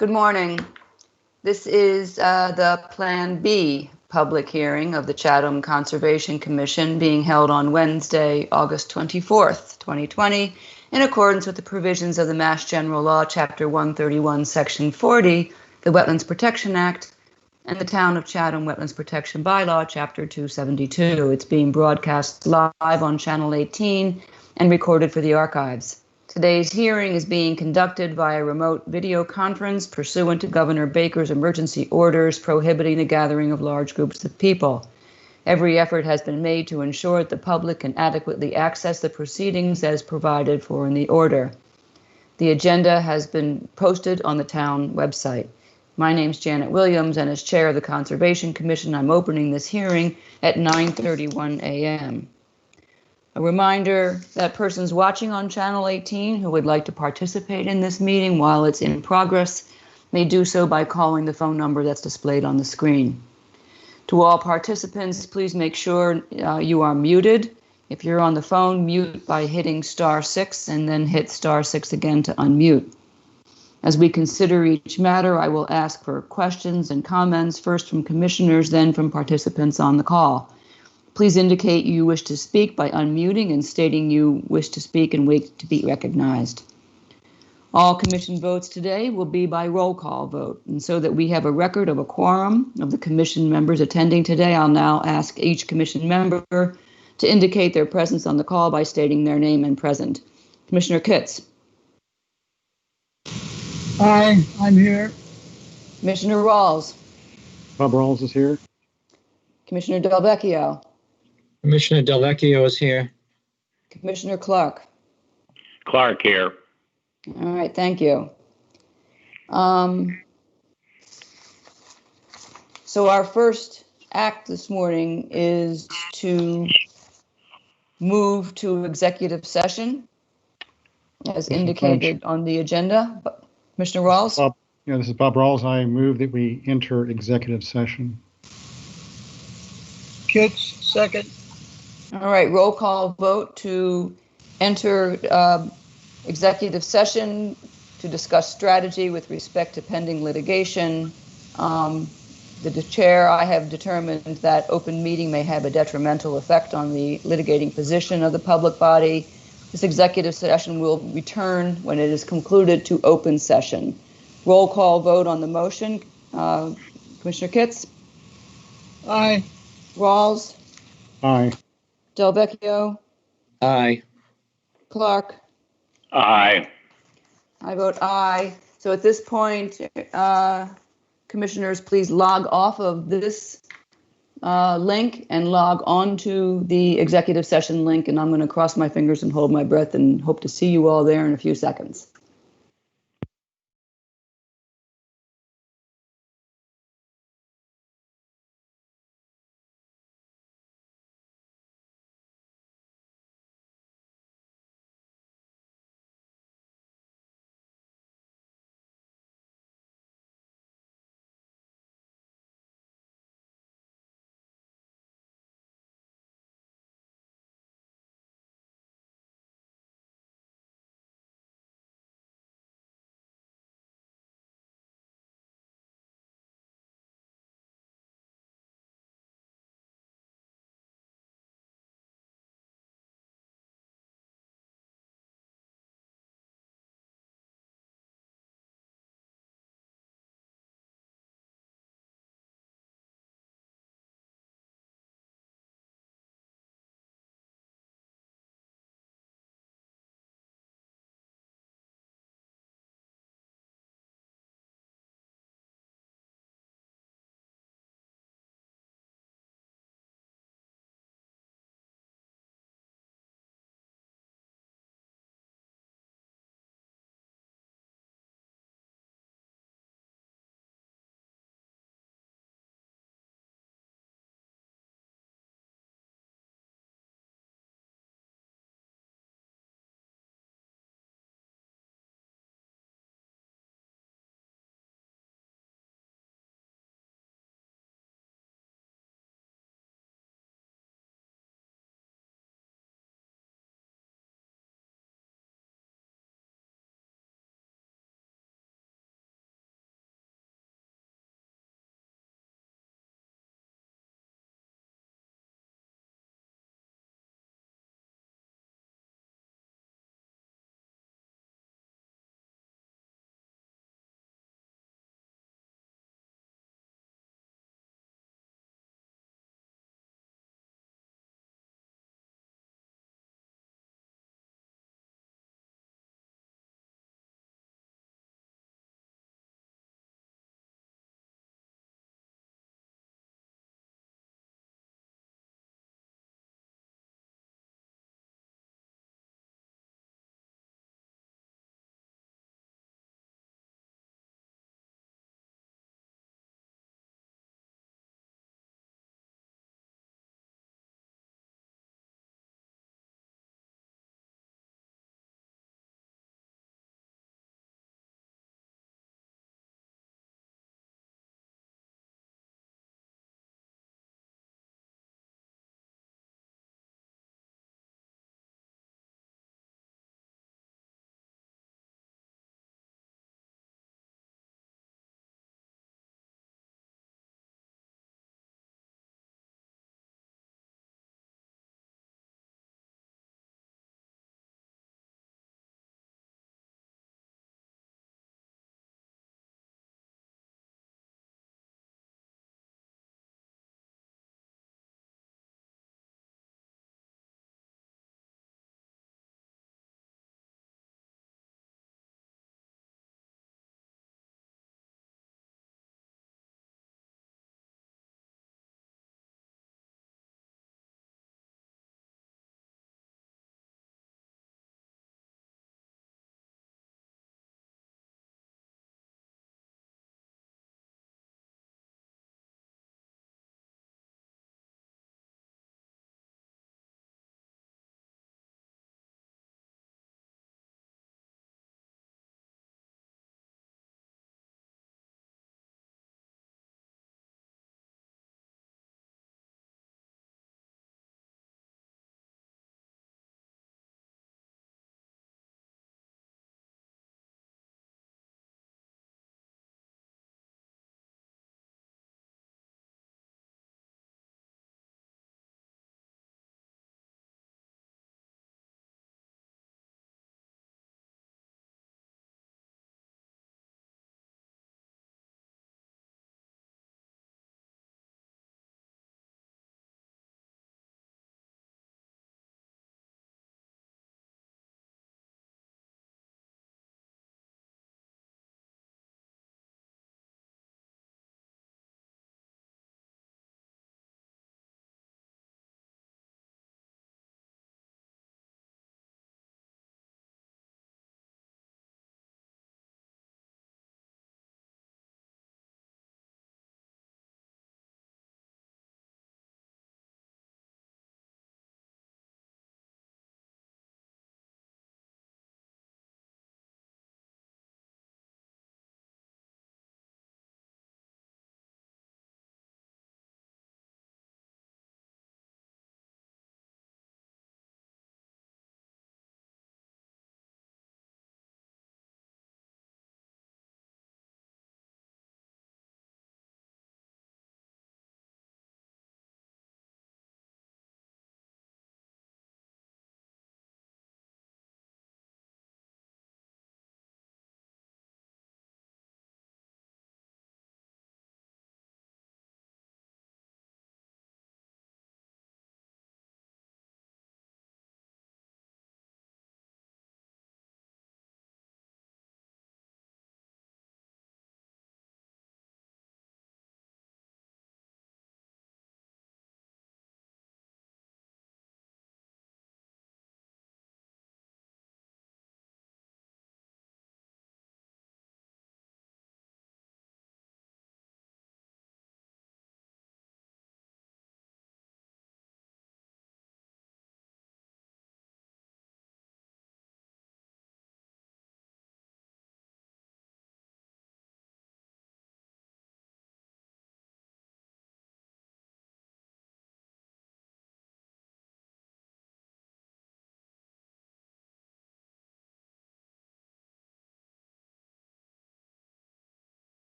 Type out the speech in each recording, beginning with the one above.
Good morning. This is the Plan B public hearing of the Chatham Conservation Commission being held on Wednesday, August 24th, 2020, in accordance with the provisions of the Mass General Law, Chapter 131, Section 40, the Wetlands Protection Act, and the Town of Chatham Wetlands Protection Bylaw, Chapter 272. It's being broadcast live on Channel 18 and recorded for the archives. Today's hearing is being conducted via remote video conference pursuant to Governor Baker's emergency orders prohibiting the gathering of large groups of people. Every effort has been made to ensure that the public can adequately access the proceedings as provided for in the order. The agenda has been posted on the town website. My name's Janet Williams, and as chair of the Conservation Commission, I'm opening this hearing at 9:31 a.m. A reminder that persons watching on Channel 18 who would like to participate in this meeting while it's in progress may do so by calling the phone number that's displayed on the screen. To all participants, please make sure you are muted. If you're on the phone, mute by hitting *6 and then hit *6 again to unmute. As we consider each matter, I will ask for questions and comments, first from commissioners, then from participants on the call. Please indicate you wish to speak by unmuting and stating you wish to speak and wait to be recognized. All commission votes today will be by roll call vote, and so that we have a record of a quorum of the commission members attending today, I'll now ask each commission member to indicate their presence on the call by stating their name and present. Commissioner Kitts. Hi, I'm here. Commissioner Rawls. Bob Rawls is here. Commissioner Delvecchio. Commissioner Delvecchio is here. Commissioner Clark. Clark here. All right, thank you. So our first act this morning is to move to executive session as indicated on the agenda. Commissioner Rawls? This is Bob Rawls. I move that we enter executive session. Kitts, second. All right, roll call vote to enter executive session to discuss strategy with respect to pending litigation. The chair, I have determined that open meeting may have a detrimental effect on the litigating position of the public body. This executive session will return when it is concluded to open session. Roll call vote on the motion. Commissioner Kitts? Aye. Rawls? Aye. Delvecchio? Aye. Clark? Aye. I vote aye. So at this point, commissioners, please log off of this link and log on to the executive session link. And I'm going to cross my fingers and hold my breath and hope to see you all there in a few seconds.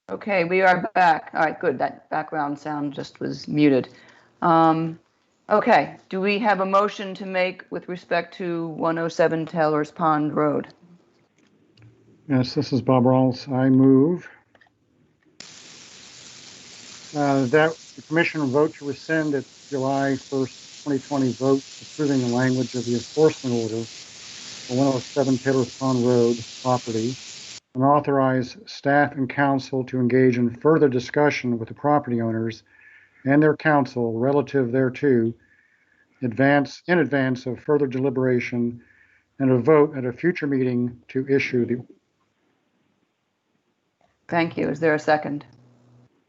Okay, we are back. All right, good. That background sound just was muted. Okay, do we have a motion to make with respect to 107 Taylor's Pond Road? Yes, this is Bob Rawls. I move that the commission vote to rescind its July 1st, 2020 vote approving the language of the enforcement order for 107 Taylor's Pond Road property and authorize staff and council to engage in further discussion with the property owners and their counsel relative thereto in advance of further deliberation and a vote at a future meeting to issue the. Thank you. Is there a second?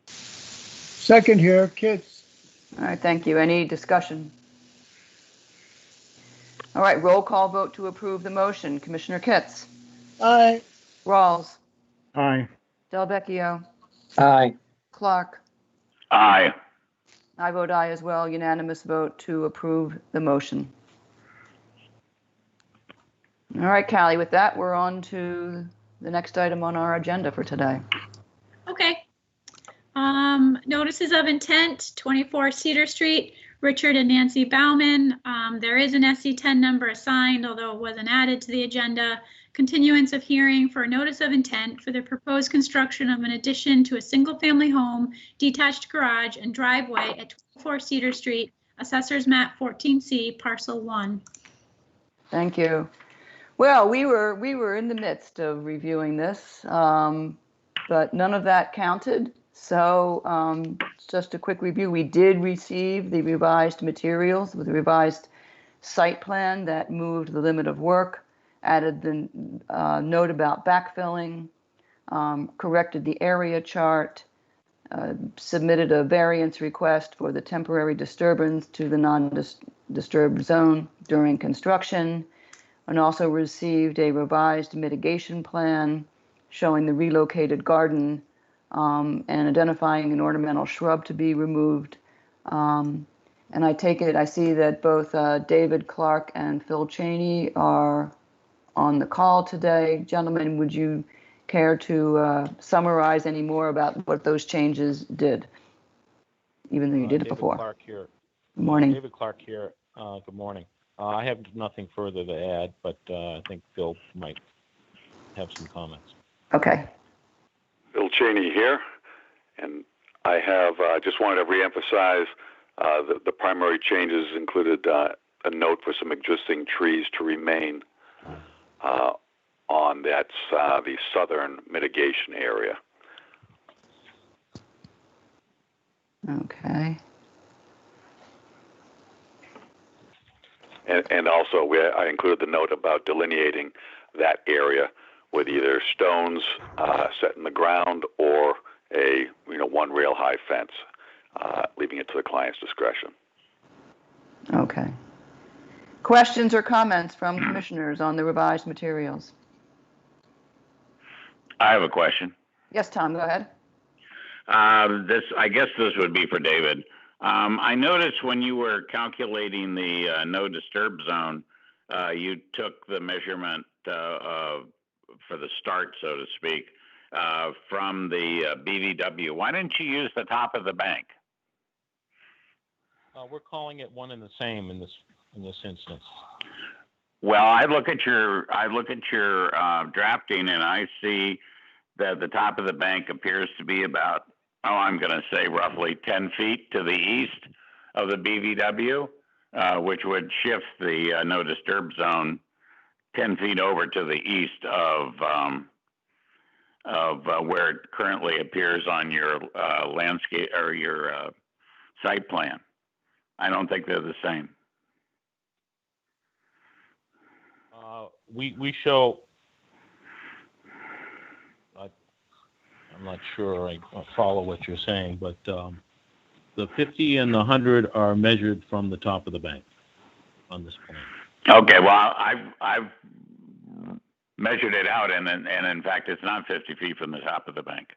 Second here, Kitts. All right, thank you. Any discussion? All right, roll call vote to approve the motion. Commissioner Kitts, Aye. Rawls, Aye. Delvecchio, Aye. Clark. Aye. I vote aye as well. Unanimous vote to approve the motion. All right, Callie, with that, we're on to the next item on our agenda for today. Okay. Notices of intent, 24 Cedar Street, Richard and Nancy Bauman. There is an SC10 number assigned, although it wasn't added to the agenda. Continuance of hearing for a notice of intent for the proposed construction of an addition to a single-family home, detached garage, and driveway at 24 Cedar Street, Assessors Map 14C, Parcel 1. Thank you. Well, we were in the midst of reviewing this, but none of that counted. So just a quick review. We did receive the revised materials with the revised site plan that moved the limit of work, added the note about backfilling, corrected the area chart, submitted a variance request for the temporary disturbance to the non-disturbed zone during construction, and also received a revised mitigation plan showing the relocated garden and identifying an ornamental shrub to be removed. And I see that both David Clark and Phil Cheney are on the call today. Gentlemen, would you care to summarize any more about what those changes did, even though you did it before? Clark here. Good morning. David Clark here. Good morning. I have nothing further to add, but I think Phil might have some comments. Okay. Bill Cheney here, and I have just wanted to reemphasize the primary changes included a note for some existing trees to remain on the southern mitigation area. Okay. And also, I included the note about delineating that area with either stones set in the ground or a one rail high fence, leaving it to the client's discretion. Okay. Questions or comments from commissioners on the revised materials? I have a question. Yes, Tom, go ahead. I guess this would be for David. I noticed when you were calculating the no disturb zone, you took the measurement for the start, so to speak, from the BVW. Why didn't you use the top of the bank? We're calling it one and the same in this instance. Well, I look at your drafting, and I see that the top of the bank appears to be about, I'm going to say roughly 10 feet to the east of the BVW, which would shift the no disturb zone 10 feet over to the east of where it currently appears on your landscape or your site plan. I don't think they're the same. We show. I'm not sure I follow what you're saying, but the 50 and the 100 are measured from the top of the bank on this plan. Okay, well, I've measured it out, and in fact, it's not 50 feet from the top of the bank.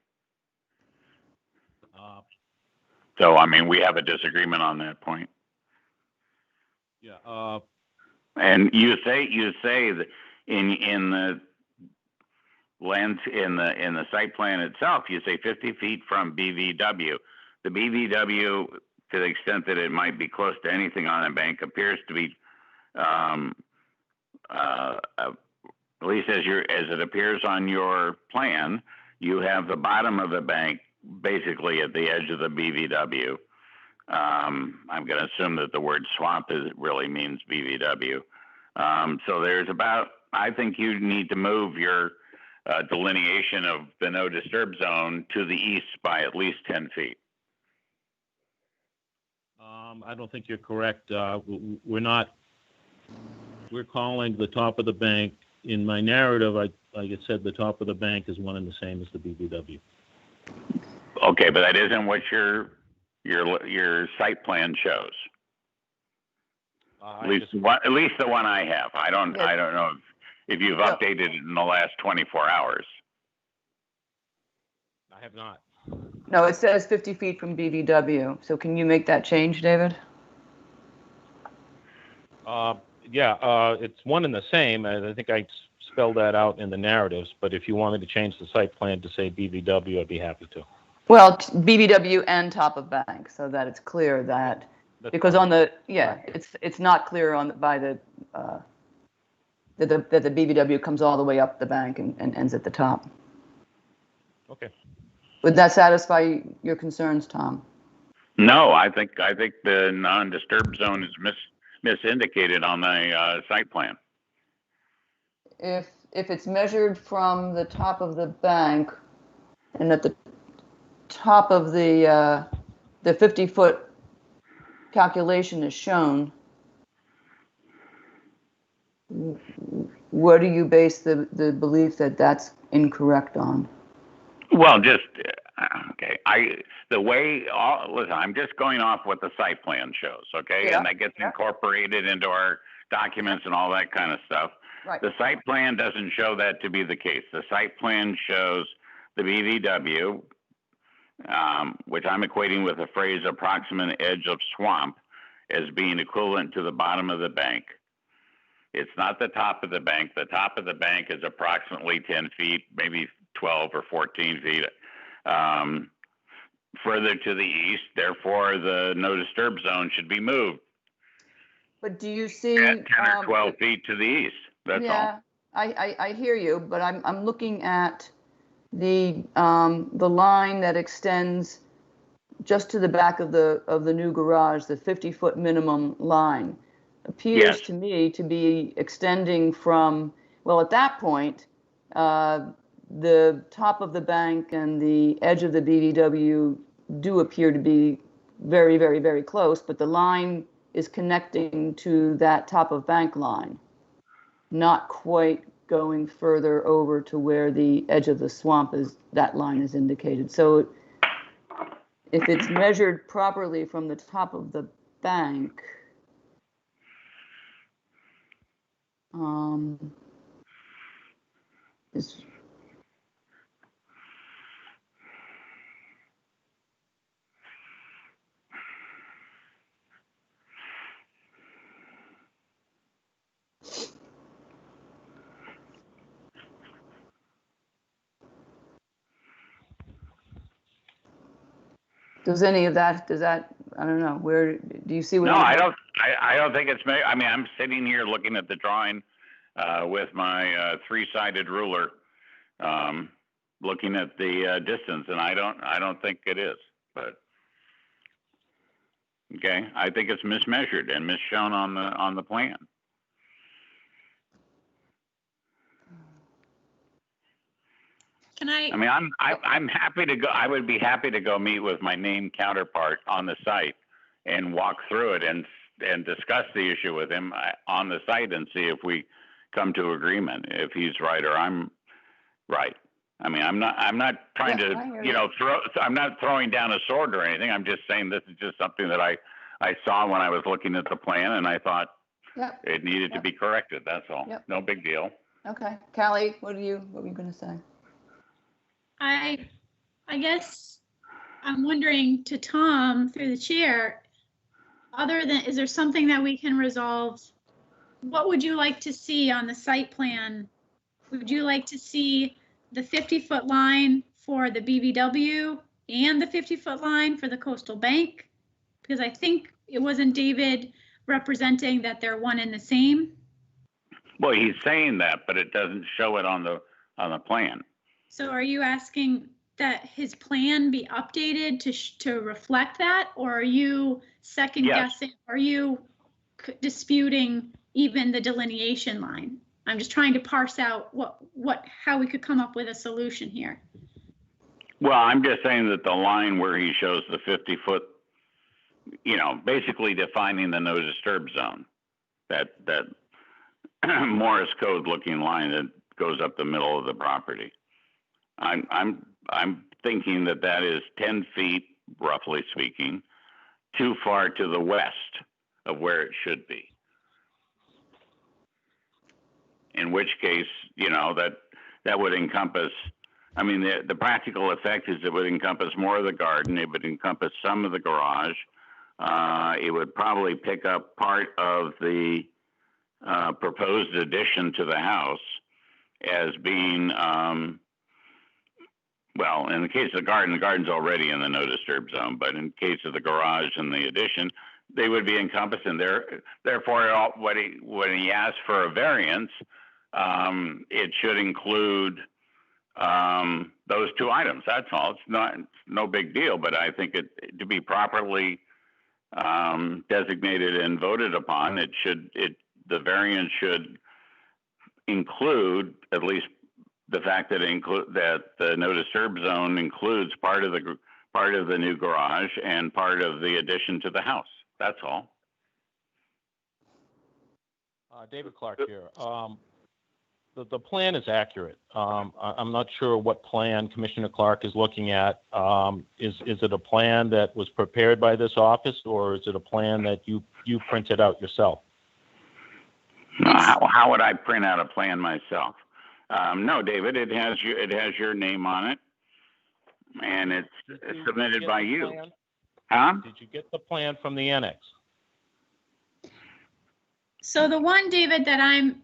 So, I mean, we have a disagreement on that point. Yeah. And you say that in the lands in the site plan itself, you say 50 feet from BVW. The BVW, to the extent that it might be close to anything on the bank, appears to be, at least as it appears on your plan, you have the bottom of the bank basically at the edge of the BVW. I'm going to assume that the word swamp really means BVW. So there's about, I think you need to move your delineation of the no disturb zone to the east by at least 10 feet. I don't think you're correct. We're calling the top of the bank. In my narrative, like I said, the top of the bank is one and the same as the BVW. Okay, but that isn't what your site plan shows. At least the one I have. I don't know if you've updated it in the last 24 hours. I have not. No, it says 50 feet from BVW. So can you make that change, David? It's one and the same. I think I spelled that out in the narratives, but if you want me to change the site plan to say BVW, I'd be happy to. Well, BVW and top of bank, so that it's clear that, because on the, it's not clear by the, that the BVW comes all the way up the bank and ends at the top. Okay. Would that satisfy your concerns, Tom? No, I think the non-disturb zone is misindicated on the site plan. If it's measured from the top of the bank and at the top of the 50-foot calculation is shown, where do you base the belief that that's incorrect on? Well, just okay. Listen, I'm just going off what the site plan shows, okay? Yeah. And that gets incorporated into our documents and all that kind of stuff. Right. The site plan doesn't show that to be the case. The site plan shows the BVW, which I'm equating with the phrase approximate edge of swamp, as being equivalent to the bottom of the bank. It's not the top of the bank. The top of the bank is approximately 10 feet, maybe 12 or 14 feet further to the east. Therefore, the no disturb zone should be moved. But do you see at 10 or 12 feet to the east? That's all. I hear you, but I'm looking at the line that extends just to the back of the new garage, the 50-foot minimum line, appears to me to be extending from, well, at that point, the top of the bank and the edge of the BVW do appear to be very, very, very close, but the line is connecting to that top of bank line, not quite going further over to where the edge of the swamp is, that line is indicated. So if it's measured properly from the top of the bank, does that, I don't know, where, do you see what? No, I don't think it's, I mean, I'm sitting here looking at the drawing with my three-sided ruler, looking at the distance, and I don't think it is, but okay, I think it's mismeasured and misshown on the plan. Can I? I mean, I'm happy to go. I would be happy to go meet with my named counterpart on the site and walk through it and discuss the issue with him on the site and see if we come to agreement, if he's right or I'm right. I mean, I'm not trying to, I'm not throwing down a sword or anything. I'm just saying this is just something that I saw when I was looking at the plan, and I thought it needed to be corrected. That's all. No big deal. Okay, Callie, what were you going to say? I guess I'm wondering to Tom through the chair, is there something that we can resolve what would you like to see on the site plan? Would you like to see the 50-foot line for the BBW and the 50-foot line for the coastal bank? Because I think it wasn't David representing that they're one and the same. Well, he's saying that, but it doesn't show it on the plan. So are you asking that his plan be updated to reflect that, or are you second guessing? Are you disputing even the delineation line? I'm just trying to parse out how we could come up with a solution here. Well, I'm just saying that the line where he shows the 50-foot, basically defining the no disturb zone, that Morse code looking line that goes up the middle of the property. I'm thinking that is 10 feet, roughly speaking, too far to the west of where it should be. In which case, that would encompass, the practical effect is it would encompass more of the garden. It would encompass some of the garage. It would probably pick up part of the proposed addition to the house as being, well, in the case of the garden's already in the no disturb zone, but in case of the garage and the addition, they would be encompassed in there. Therefore, when he asks for a variance, it should include those two items. That's all. It's no big deal, but I think to be properly designated and voted upon, the variance should include at least the fact that the no disturb zone includes part of the new garage and part of the addition to the house. That's all. David Clark here. The plan is accurate. I'm not sure what plan Commissioner Clark is looking at. Is it a plan that was prepared by this office, or is it a plan that you printed out yourself? How would I print out a plan myself? No, David, it has your name on it, and it's submitted by you. Plan? Huh? Did you get the plan from the annex? So the one, David, that I'm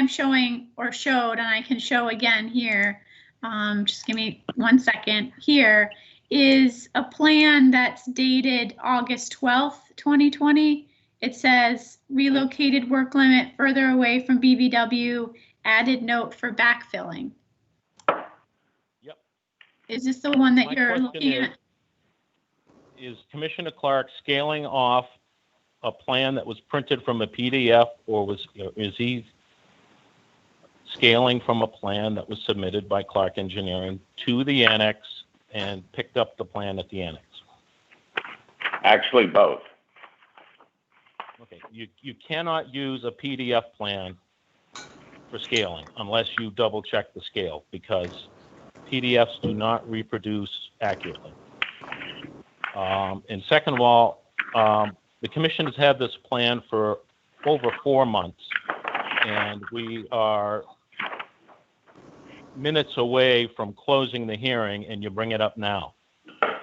showing or showed, and I can show again here, just give me 1 second, here is a plan that's dated August 12th, 2020. It says relocated work limit further away from BBW, added note for backfilling. Yep. Is this the one that you're looking at? Is Commissioner Clark scaling off a plan that was printed from a PDF, or is he scaling from a plan that was submitted by Clark Engineering to the annex and picked up the plan at the annex? Actually, both. Okay, you cannot use a PDF plan for scaling unless you double check the scale, because PDFs do not reproduce accurately. And second of all, the commission has had this plan for over 4 months, and we are minutes away from closing the hearing, and you bring it up now.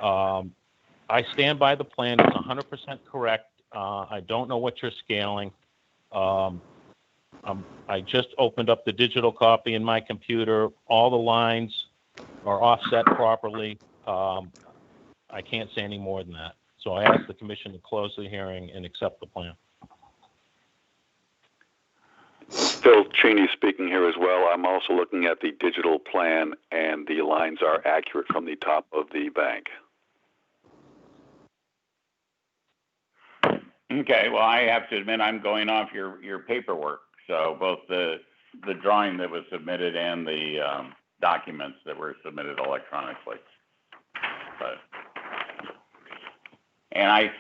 I stand by the plan. It's 100% correct. I don't know what you're scaling. I just opened up the digital copy in my computer. All the lines are offset properly. I can't say any more than that. So I ask the commission to close the hearing and accept the plan. Phil Cheney speaking here as well. I'm also looking at the digital plan, and the lines are accurate from the top of the bank. Okay, well, I have to admit I'm going off your paperwork. So both the drawing that was submitted and the documents that were submitted electronically. And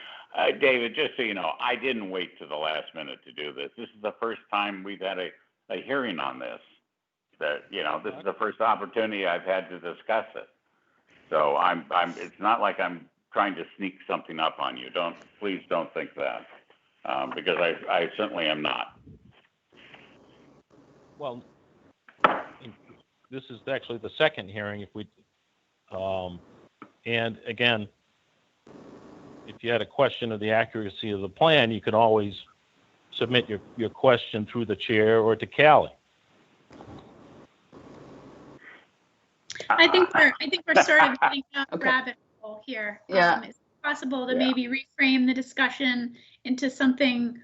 David, just so you know, I didn't wait to the last minute to do this. This is the first time we've had a hearing on this. This is the first opportunity I've had to discuss it. So it's not like I'm trying to sneak something up on you. Please don't think that, because I certainly am not. Well, this is actually the second hearing. And again, if you had a question of the accuracy of the plan, you could always submit your question through the chair or to Callie. I think we're sort of getting down a Okay. rabbit hole here. Yeah. It's possible to Yeah. maybe reframe the discussion into something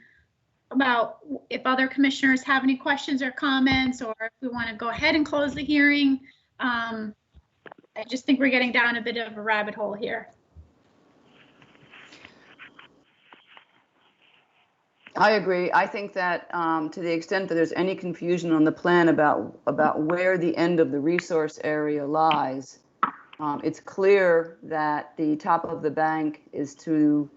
about if other commissioners have any questions or comments, or if we want to go ahead and close the hearing. I just think we're getting down a bit of a rabbit hole here. I agree. I think that to the extent that there's any confusion on the plan about where the end of the resource area lies, it's clear that the top of the bank is to,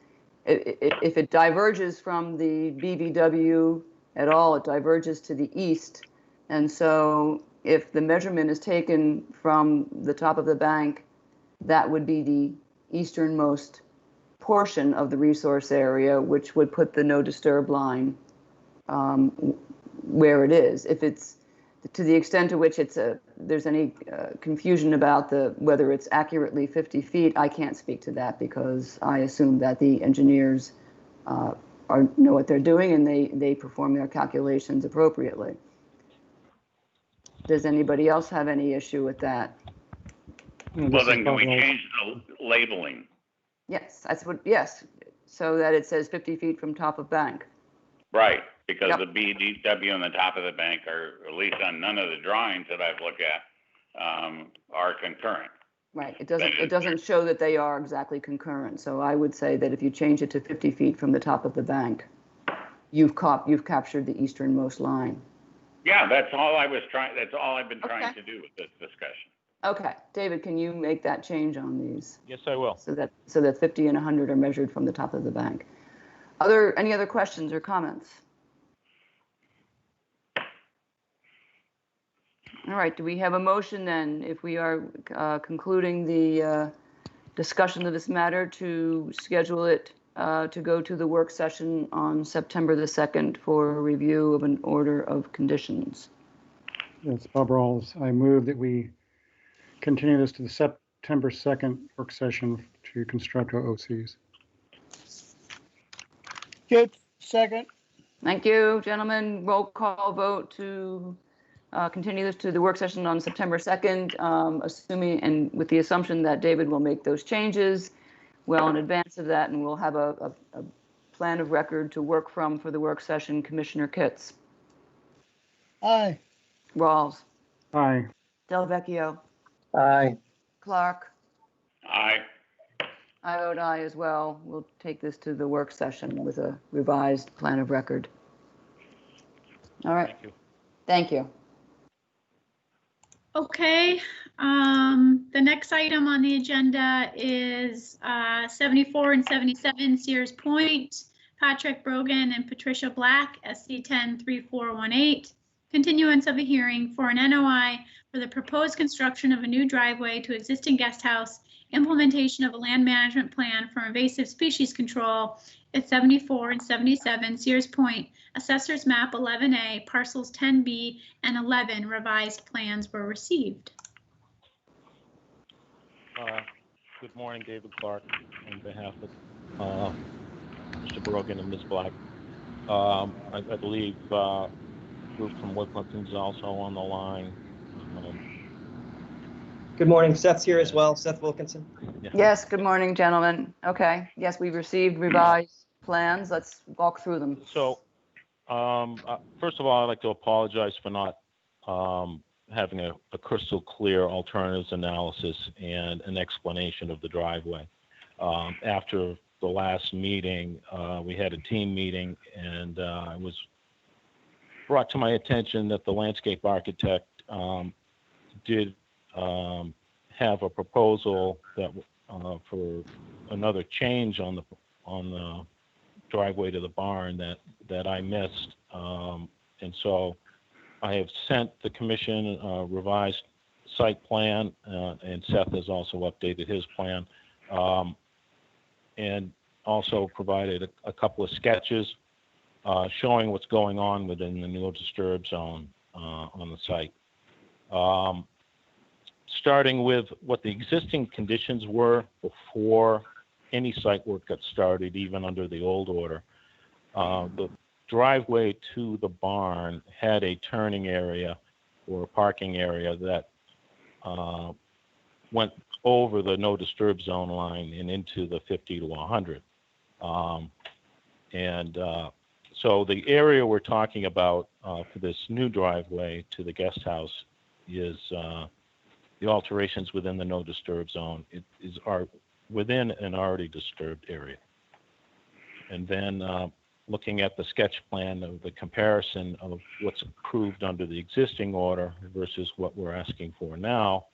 if it diverges from the BVW at all, it diverges to the east. And so if the measurement is taken from the top of the bank, that would be the easternmost portion of the resource area, which would put the no disturb line where it is. If it's to the extent to which there's any confusion about whether it's accurately 50 feet, I can't speak to that because I assume that the engineers know what they're doing and they perform their calculations appropriately. Does anybody else have any issue with that? Well, then can we change the labeling? Yes, yes, so that it says 50 feet from top of bank. Right, because Yep. the BDW on the top of the bank are, at least on none of the drawings that I've looked at, are concurrent. Right, it doesn't show that they are exactly concurrent, so I would say that if you change it to 50 feet from the top of the bank, you've captured the easternmost line. Yeah, that's all I've been trying to do with this discussion. Okay, David, can you make that change on these? Yes, I will. So that 50 and 100 are measured from the top of the bank. Any other questions or comments? All right, do we have a motion then, if we are concluding the discussion of this matter, to schedule it to go to the work session on September the 2nd for a review of an order of conditions? Yes, Bob Rawls. I move that we continue this to the September 2nd work session to construct OCs. Kits, second. Thank you, gentlemen. Roll call vote to continue this to the work session on September 2nd, assuming and with the assumption that David will make those changes well in advance of that, and we'll have a plan of record to work from for the work session. Commissioner Kitts. Aye. Rawls. Aye. Delvecchio. Aye. Clark. Aye. I vote aye as well. We'll take this to the work session with a revised plan of record. All right. Thank you. Thank you. Okay, the next item on the agenda is 74 and 77 Sears Point, Patrick Brogan and Patricia Black, SC 103418. Continuance of a hearing for an NOI for the proposed construction of a new driveway to existing guest house, implementation of a land management plan for invasive species control at 74 and 77 Sears Point, Assessor's Map 11A, parcels 10B and 11. Revised plans were received. Good morning, David Clark, on behalf of Mr. Brogan and Ms. Black. I believe group from Woodland is also on the line. Good morning, Seth's here as well, Seth Wilkinson. Yeah. Yes, good morning, gentlemen. Okay, yes, we've received revised plans. Let's walk through them. So, first of all, I'd like to apologize for not having a crystal clear alternatives analysis and an explanation of the driveway. After the last meeting, we had a team meeting, and it was brought to my attention that the landscape architect did have a proposal that for another change on the driveway to the barn that I missed, and so I have sent the commission a revised site plan, and Seth has also updated his plan, and also provided a couple of sketches showing what's going on within the no disturb zone on the site. Starting with what the existing conditions were before any site work got started, even under the old order. The driveway to the barn had a turning area or a parking area that went over the no disturb zone line and into the 50 to 100. So the area we're talking about for this new driveway to the guest house is the alterations within the no disturb zone. Are within an already disturbed area. And then looking at the sketch plan of the comparison of what's approved under the existing order versus what we're asking for now,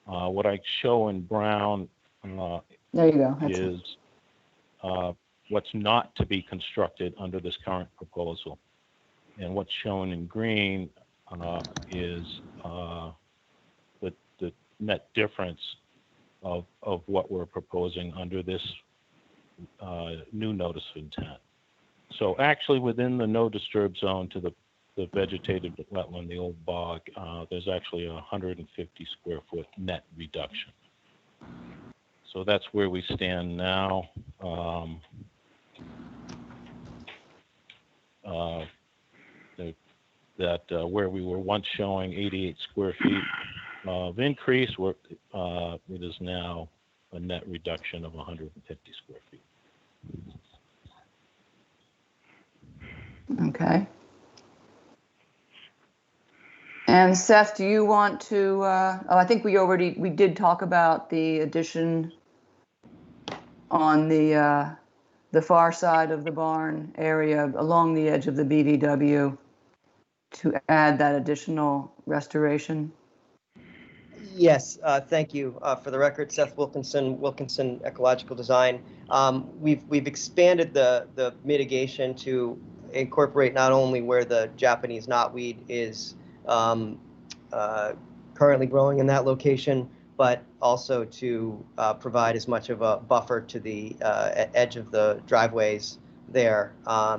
what I show in brown There you go. That's is what's not to be constructed under this current proposal. And what's shown in green is the net difference of what we're proposing under this new notice of intent. So actually within the no disturb zone to the vegetated wetland, the old bog, there's actually a 150 square foot net reduction. So that's where we stand now. Where we were once showing 88 square feet of increase, it is now a net reduction of 150 square feet. okay. And Seth, do you want to, I think we did talk about the addition on the far side of the barn area along the edge of the BVW to add that additional restoration. Yes, thank you. For the record, Seth Wilkinson Ecological Design. We've expanded the mitigation to incorporate not only where the Japanese knotweed is currently growing in that location, but also to provide as much of a buffer to the edge of the driveways there.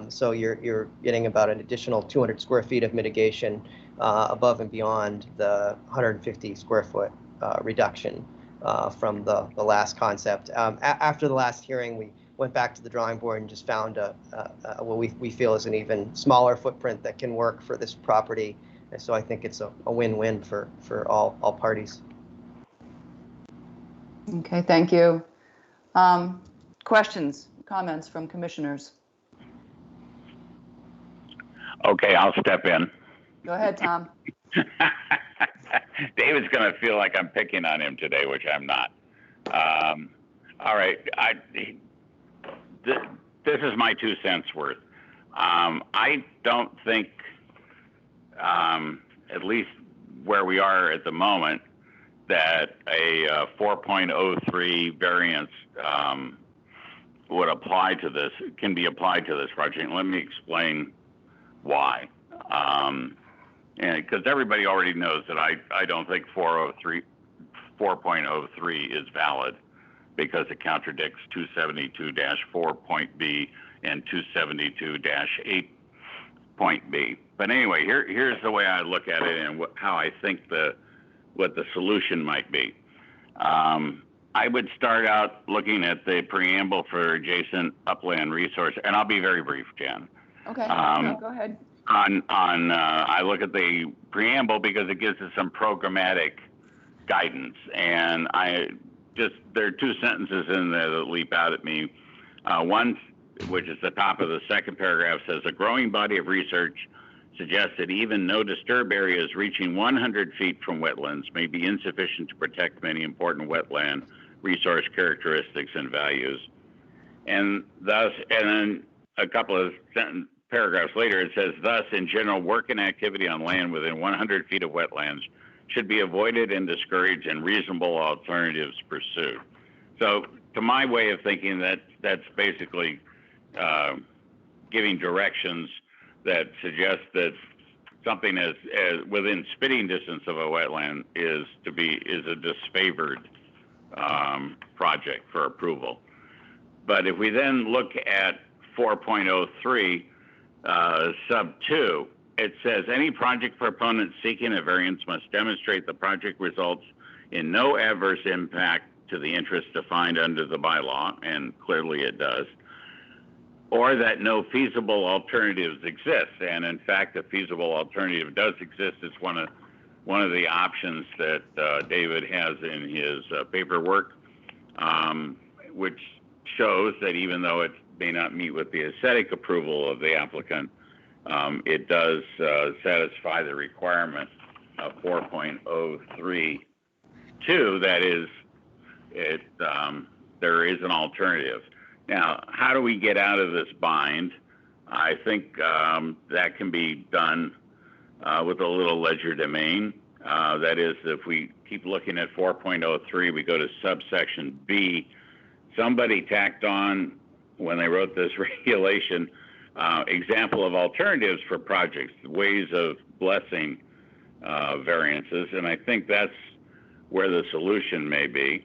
So you're getting about an additional 200 square feet of mitigation above and beyond the 150 square foot reduction from the last concept. After the last hearing, we went back to the drawing board and just found what we feel is an even smaller footprint that can work for this property. And so I think it's a win-win for all parties. Okay, thank you. Questions, comments from commissioners? Okay, I'll step in. Go ahead, Tom. David's going to feel like I'm picking on him today, which I'm not. All right. This is my 2 cents worth. I don't think, at least where we are at the moment, that a 4.03 variance would apply to this, can be applied to this project. Let me explain why. And because everybody already knows that I don't think 4.03 is valid because it contradicts 272-4.b and 272-8.b. But anyway, here's the way I look at it and how I think what the solution might be. I would start out looking at the preamble for adjacent upland resource, and I'll be very brief, Jan. Okay, go ahead. I look at the preamble because it gives us some programmatic guidance, and there are 2 sentences in there that leap out at me. One, which is the top of the second paragraph, says a growing body of research suggests that even no disturb areas reaching 100 feet from wetlands may be insufficient to protect many important wetland resource characteristics and values. And then a couple of paragraphs later, it says, thus, in general, work and activity on land within 100 feet of wetlands should be avoided and discouraged and reasonable alternatives pursued. So to my way of thinking, that's basically giving directions that suggest that something as within spitting distance of a wetland is a disfavored project for approval. But if we then look at 4.03 sub 2, it says any project proponent seeking a variance must demonstrate the project results in no adverse impact to the interests defined under the bylaw, and clearly it does. or that no feasible alternatives exist. And in fact, a feasible alternative does exist. It's one of the options that David has in his paperwork, which shows that even though it may not meet with the aesthetic approval of the applicant, it does satisfy the requirement of 4.03.2. That is, there is an alternative. Now, how do we get out of this bind? I think that can be done with a little legerdemain. That is, if we keep looking at 4.03, we go to subsection B. Somebody tacked on, when they wrote this regulation, example of alternatives for projects, ways of blessing variances, and I think that's where the solution may be.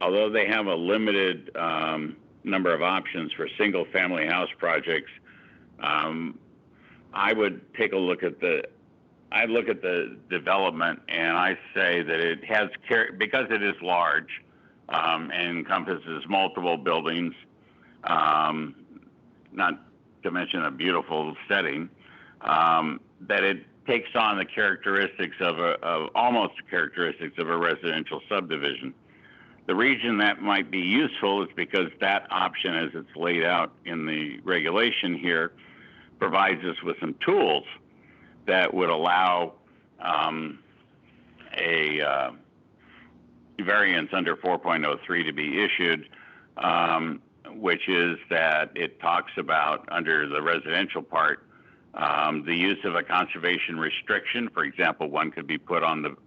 Although they have a limited number of options for single-family house projects, I would take a look at the development, and I say that it has, because it is large and encompasses multiple buildings, not to mention a beautiful setting, that it takes on the characteristics of almost the characteristics of a residential subdivision. The reason that might be useful is because that option, as it's laid out in the regulation here, provides us with some tools that would allow a variance under 4.03 to be issued, which is that it talks about, under the residential part, the use of a conservation restriction. For example, one could be put on the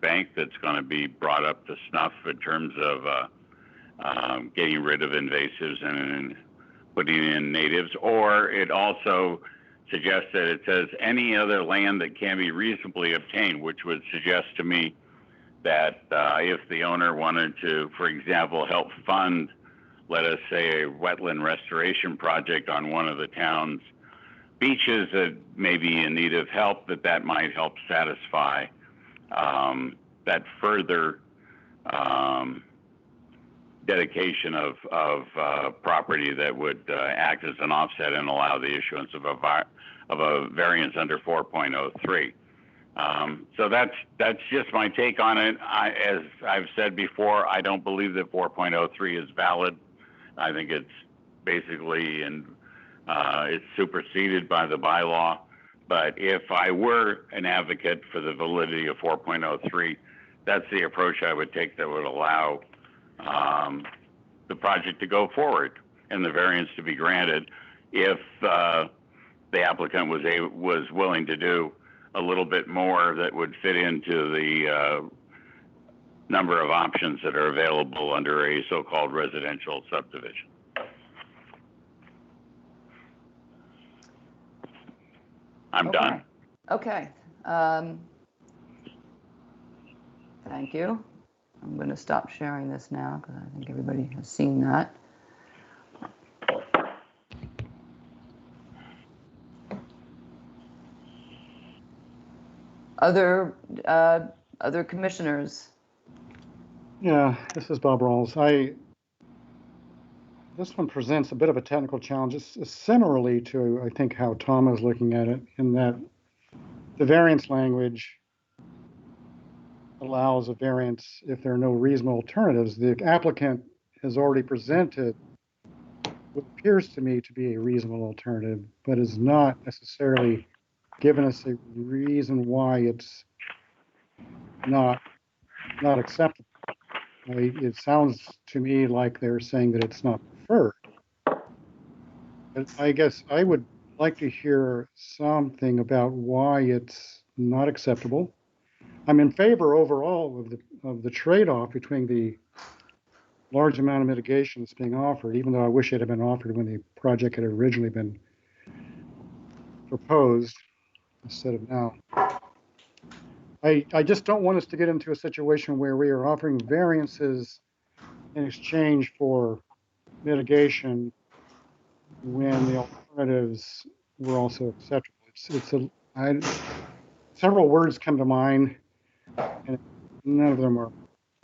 bank that's going to be brought up to snuff in terms of getting rid of invasives and putting in natives. Or it also suggests that it says any other land that can be reasonably obtained, which would suggest to me that if the owner wanted to, for example, help fund, let us say, a wetland restoration project on one of the town's beaches that may be in need of help, that might help satisfy that further dedication of property that would act as an offset and allow the issuance of a variance under 4.03. So that's just my take on it. As I've said before, I don't believe that 4.03 is valid. I think it's basically it's superseded by the bylaw. But if I were an advocate for the validity of 4.03, that's the approach I would take that would allow the project to go forward and the variance to be granted if the applicant was willing to do a little bit more that would fit into the number of options that are available under a so-called residential subdivision. I'm done. Okay. Thank you. I'm going to stop sharing this now because I think everybody has seen that. Other commissioners? Yeah, this is Bob Rawls. This one presents a bit of a technical challenge. It's similarly to, I think, how Tom is looking at it, in that the variance language allows a variance if there are no reasonable alternatives. The applicant has already presented what appears to me to be a reasonable alternative, but has not necessarily given us a reason why it's not acceptable. It sounds to me like they're saying that it's not preferred. But I guess I would like to hear something about why it's not acceptable. I'm in favor overall of the trade-off between the large amount of mitigation that's being offered, even though I wish it had been offered when the project had originally been proposed instead of now. I just don't want us to get into a situation where we are offering variances in exchange for mitigation when the alternatives were also acceptable. Several words come to mind, and none of them are,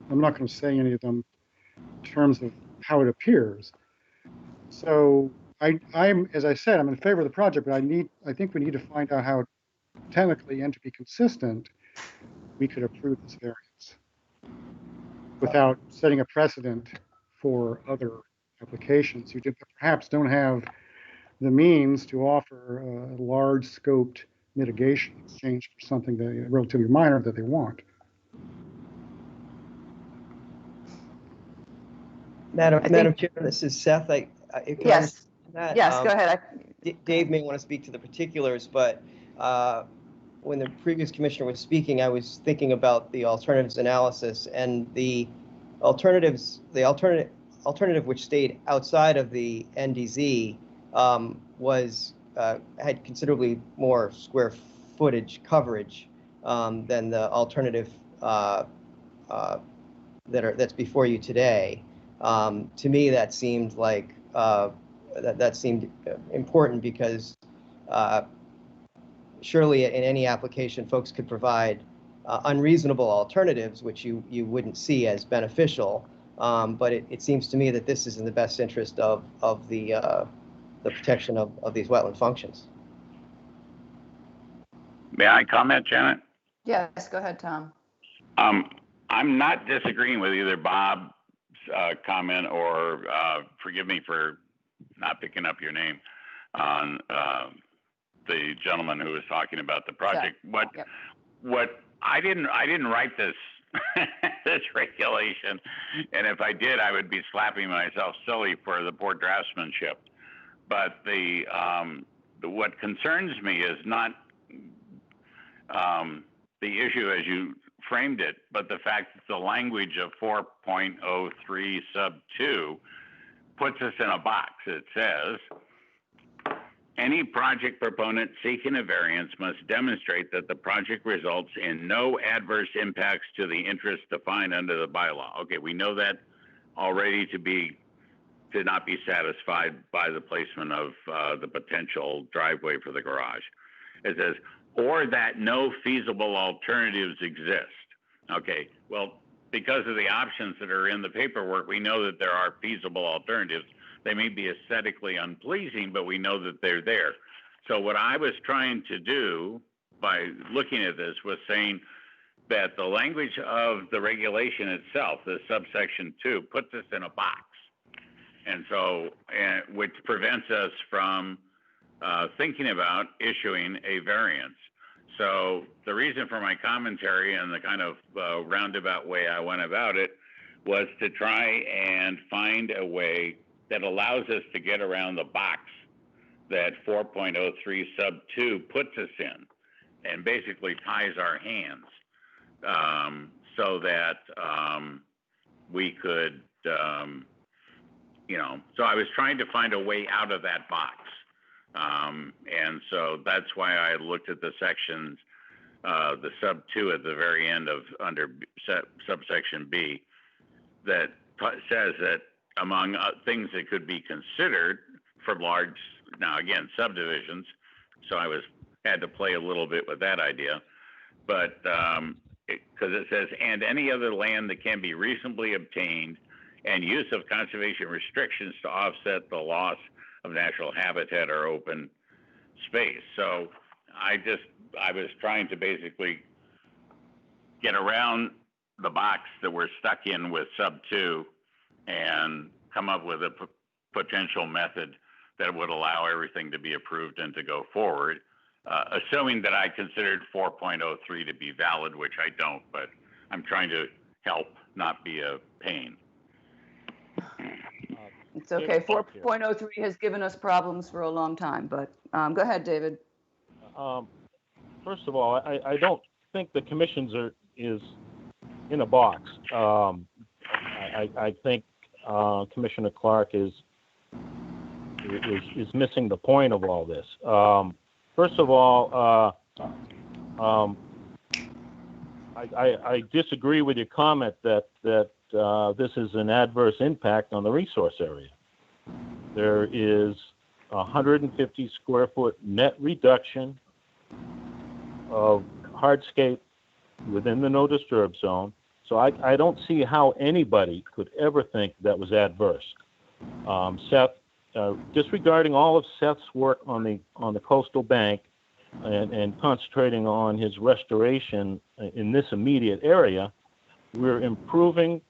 I'm not going to say any of them in terms of how it appears. So I'm, as I said, I'm in favor of the project, but I think we need to find out how technically and to be consistent, we could approve this variance without setting a precedent for other applications who perhaps don't have the means to offer a large scoped mitigation in exchange for something that relatively minor that they want. Madam Chair, this is Seth. Can I Yes, respond to that? yes, go ahead. Dave may want to speak to the particulars, but when the previous commissioner was speaking, I was thinking about the alternatives analysis, and the alternative which stayed outside of the NDZ had considerably more square footage coverage than the alternative that's before you today. To me, that seemed like that seemed important because surely in any application, folks could provide unreasonable alternatives, which you wouldn't see as beneficial. But it seems to me that this is in the best interest of the protection of these wetland functions. May I comment, Janet? Yes, go ahead, Tom. I'm not disagreeing with either Bob's comment or forgive me for not picking up your name on the gentleman who was talking about the project. Yeah. What I didn't write this this regulation, and if I did, I would be slapping myself silly for the poor draftsmanship. But the what concerns me is not the issue as you framed it, but the fact that the language of 4.03 sub 2 puts us in a box. It says, any project proponent seeking a variance must demonstrate that the project results in no adverse impacts to the interests defined under the bylaw. Okay, we know that already to not be satisfied by the placement of the potential driveway for the garage. It says, or that no feasible alternatives exist. Okay, well, because of the options that are in the paperwork, we know that there are feasible alternatives. They may be aesthetically unpleasing, but we know that they're there. So what I was trying to do by looking at this was saying that the language of the regulation itself, the subsection 2, puts us in a box. And so, which prevents us from thinking about issuing a variance. So the reason for my commentary and the kind of roundabout way I went about it was to try and find a way that allows us to get around the box that 4.03 sub 2 puts us in and basically ties our hands so that we could, so I was trying to find a way out of that box. And so that's why I looked at the sections, the sub 2 at the very end of under subsection B, that says that among things that could be considered for large, now again, subdivisions. So I had to play a little bit with that idea, but because it says, and any other land that can be reasonably obtained and use of conservation restrictions to offset the loss of natural habitat or open space. So I was trying to basically get around the box that we're stuck in with sub 2 and come up with a potential method that would allow everything to be approved and to go forward, assuming that I considered 4.03 to be valid, which I don't, but I'm trying to help, not be a pain. It's okay. 4.03 has given us problems for a long time, but go ahead, David. First of all, I don't think the commission's is in a box. I think Commissioner Clark is missing the point of all this. First of all, I disagree with your comment that this is an adverse impact on the resource area. There is 150 square foot net reduction of hardscape within the no disturb zone. So I don't see how anybody could ever think that was adverse. Seth disregarding all of Seth's work on the coastal bank and concentrating on his restoration in this immediate area, we're improving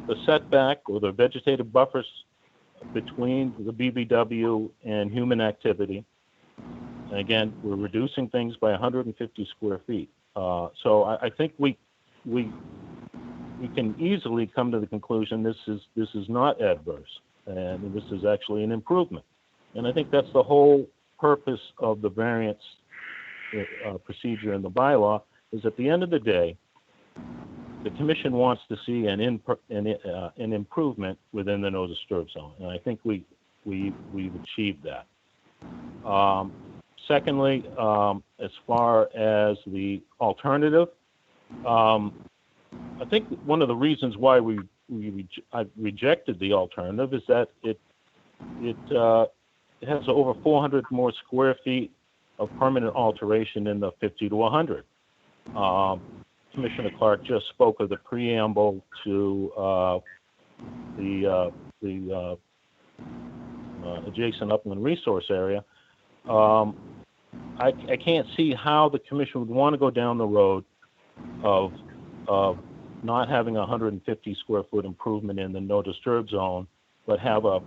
the setback or the vegetative buffers between the BBW and human activity. And again, we're reducing things by 150 square feet. So I think we can easily come to the conclusion this is not adverse, and this is actually an improvement. And I think that's the whole purpose of the variance procedure in the bylaw, is at the end of the day, the commission wants to see an improvement within the no disturb zone, and I think we've achieved that. Secondly, as far as the alternative, I think one of the reasons why I rejected the alternative is that it has over 400 more square feet of permanent alteration in the 50 to 100. Commissioner Clark just spoke of the preamble to the adjacent upland resource area. I can't see how the commission would want to go down the road of not having a 150 square foot improvement in the no disturb zone, but have a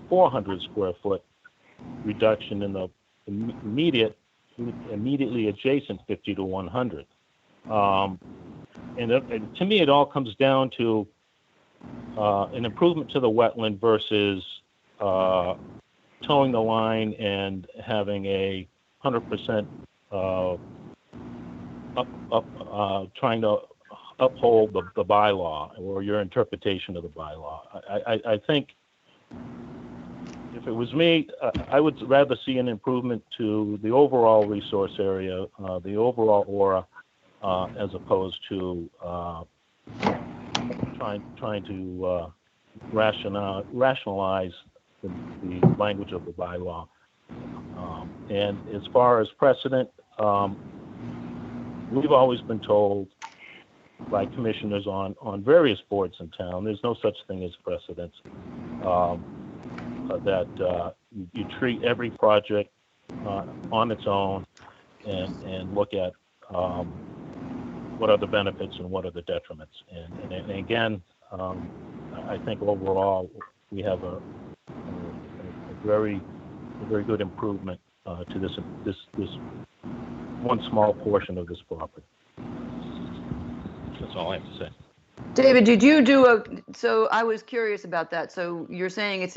400 square foot reduction in the immediately adjacent 50 to 100. And to me, it all comes down to an improvement to the wetland versus towing the line and having a 100% trying to uphold the bylaw or your interpretation of the bylaw. I think if it was me, I would rather see an improvement to the overall resource area, the overall aura, as opposed to trying to rationalize the language of the bylaw. And as far as precedent, we've always been told by commissioners on various boards in town, there's no such thing as precedence, that you treat every project on its own and look at what are the benefits and what are the detriments. And again, I think overall we have a very good improvement to this one small portion of this property. That's all I have to say. David, did you do so I was curious about that. So you're saying it's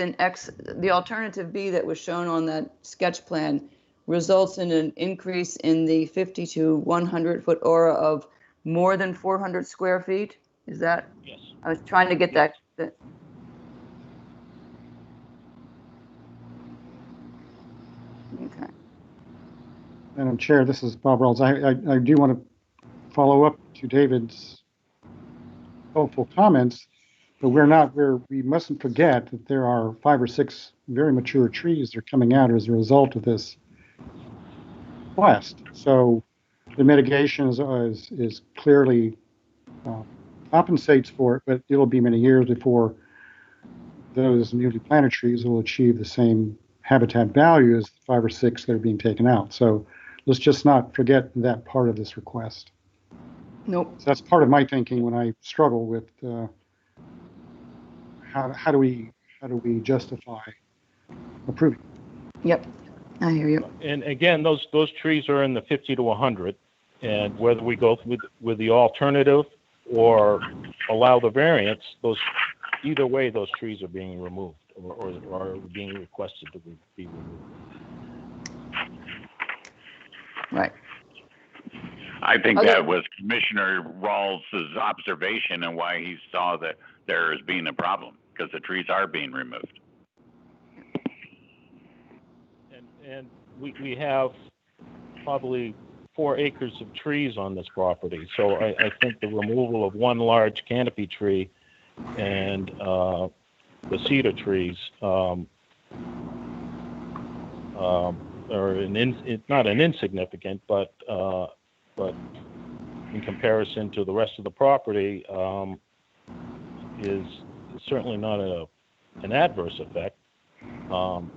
the alternative B that was shown on that sketch plan results in an increase in the 50 to 100 foot aura of more than 400 square feet? Is that? Yes. I was trying to get that. Okay. Madam Chair, this is Bob Rawls. I do want to follow up to David's hopeful comments, but we mustn't forget that there are 5 or 6 very mature trees that are coming out as a result of this request. So the mitigation is clearly compensates for it, but it'll be many years before those newly planted trees will achieve the same habitat value as the 5 or 6 that are being taken out. So let's just not forget that part of this request. Nope. So that's part of my thinking when I struggle with how do we justify approving. Yep, I hear you. And again, those trees are in the 50 to 100, and whether we go with the alternative or allow the variance, either way, those trees are being removed or are being requested to be removed. Right. I think that was Commissioner Rawls' observation and why he saw that there is being a problem, because the trees are being removed. And we have probably 4 acres of trees on this property. So I think the removal of one large canopy tree and the cedar trees are not an insignificant, but in comparison to the rest of the property, is certainly not an adverse effect. Okay.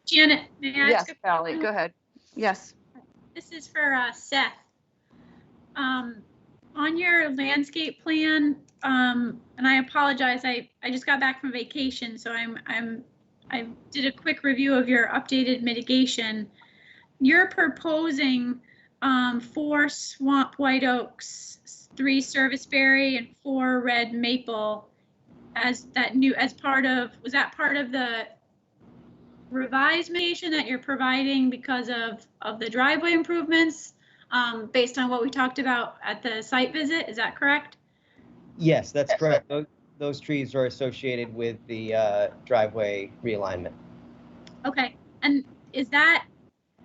Janet, may I ask Yes, a Callie, question? go ahead. Yes. This is for Seth. On your landscape plan, and I apologize, I just got back from vacation, so I did a quick review of your updated mitigation. You're proposing 4 swamp white oaks, 3 serviceberry, and 4 red maple as part of, was that part of the revised mitigation that you're providing because of the driveway improvements, based on what we talked about at the site visit? Is that correct? Yes, that's correct. Those trees are associated with the driveway realignment. Okay, and is that,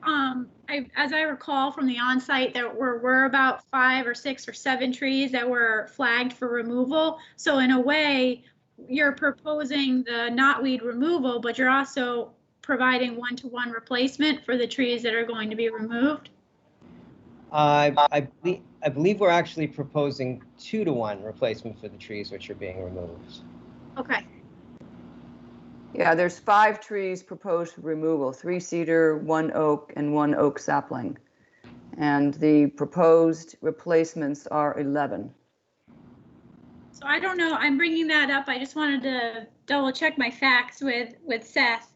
as I recall from the on-site, there were about 5 or 6 or 7 trees that were flagged for removal. So in a way, you're proposing the knotweed removal, but you're also providing one-to-one replacement for the trees that are going to be removed? I believe we're actually proposing 2-to-1 replacement for the trees which are being removed. Okay. Yeah, there's 5 trees proposed for removal, 3 cedar, 1 oak, and 1 oak sapling. And the proposed replacements are 11. So I don't know, I'm bringing that up. I just wanted to double check my facts with Seth.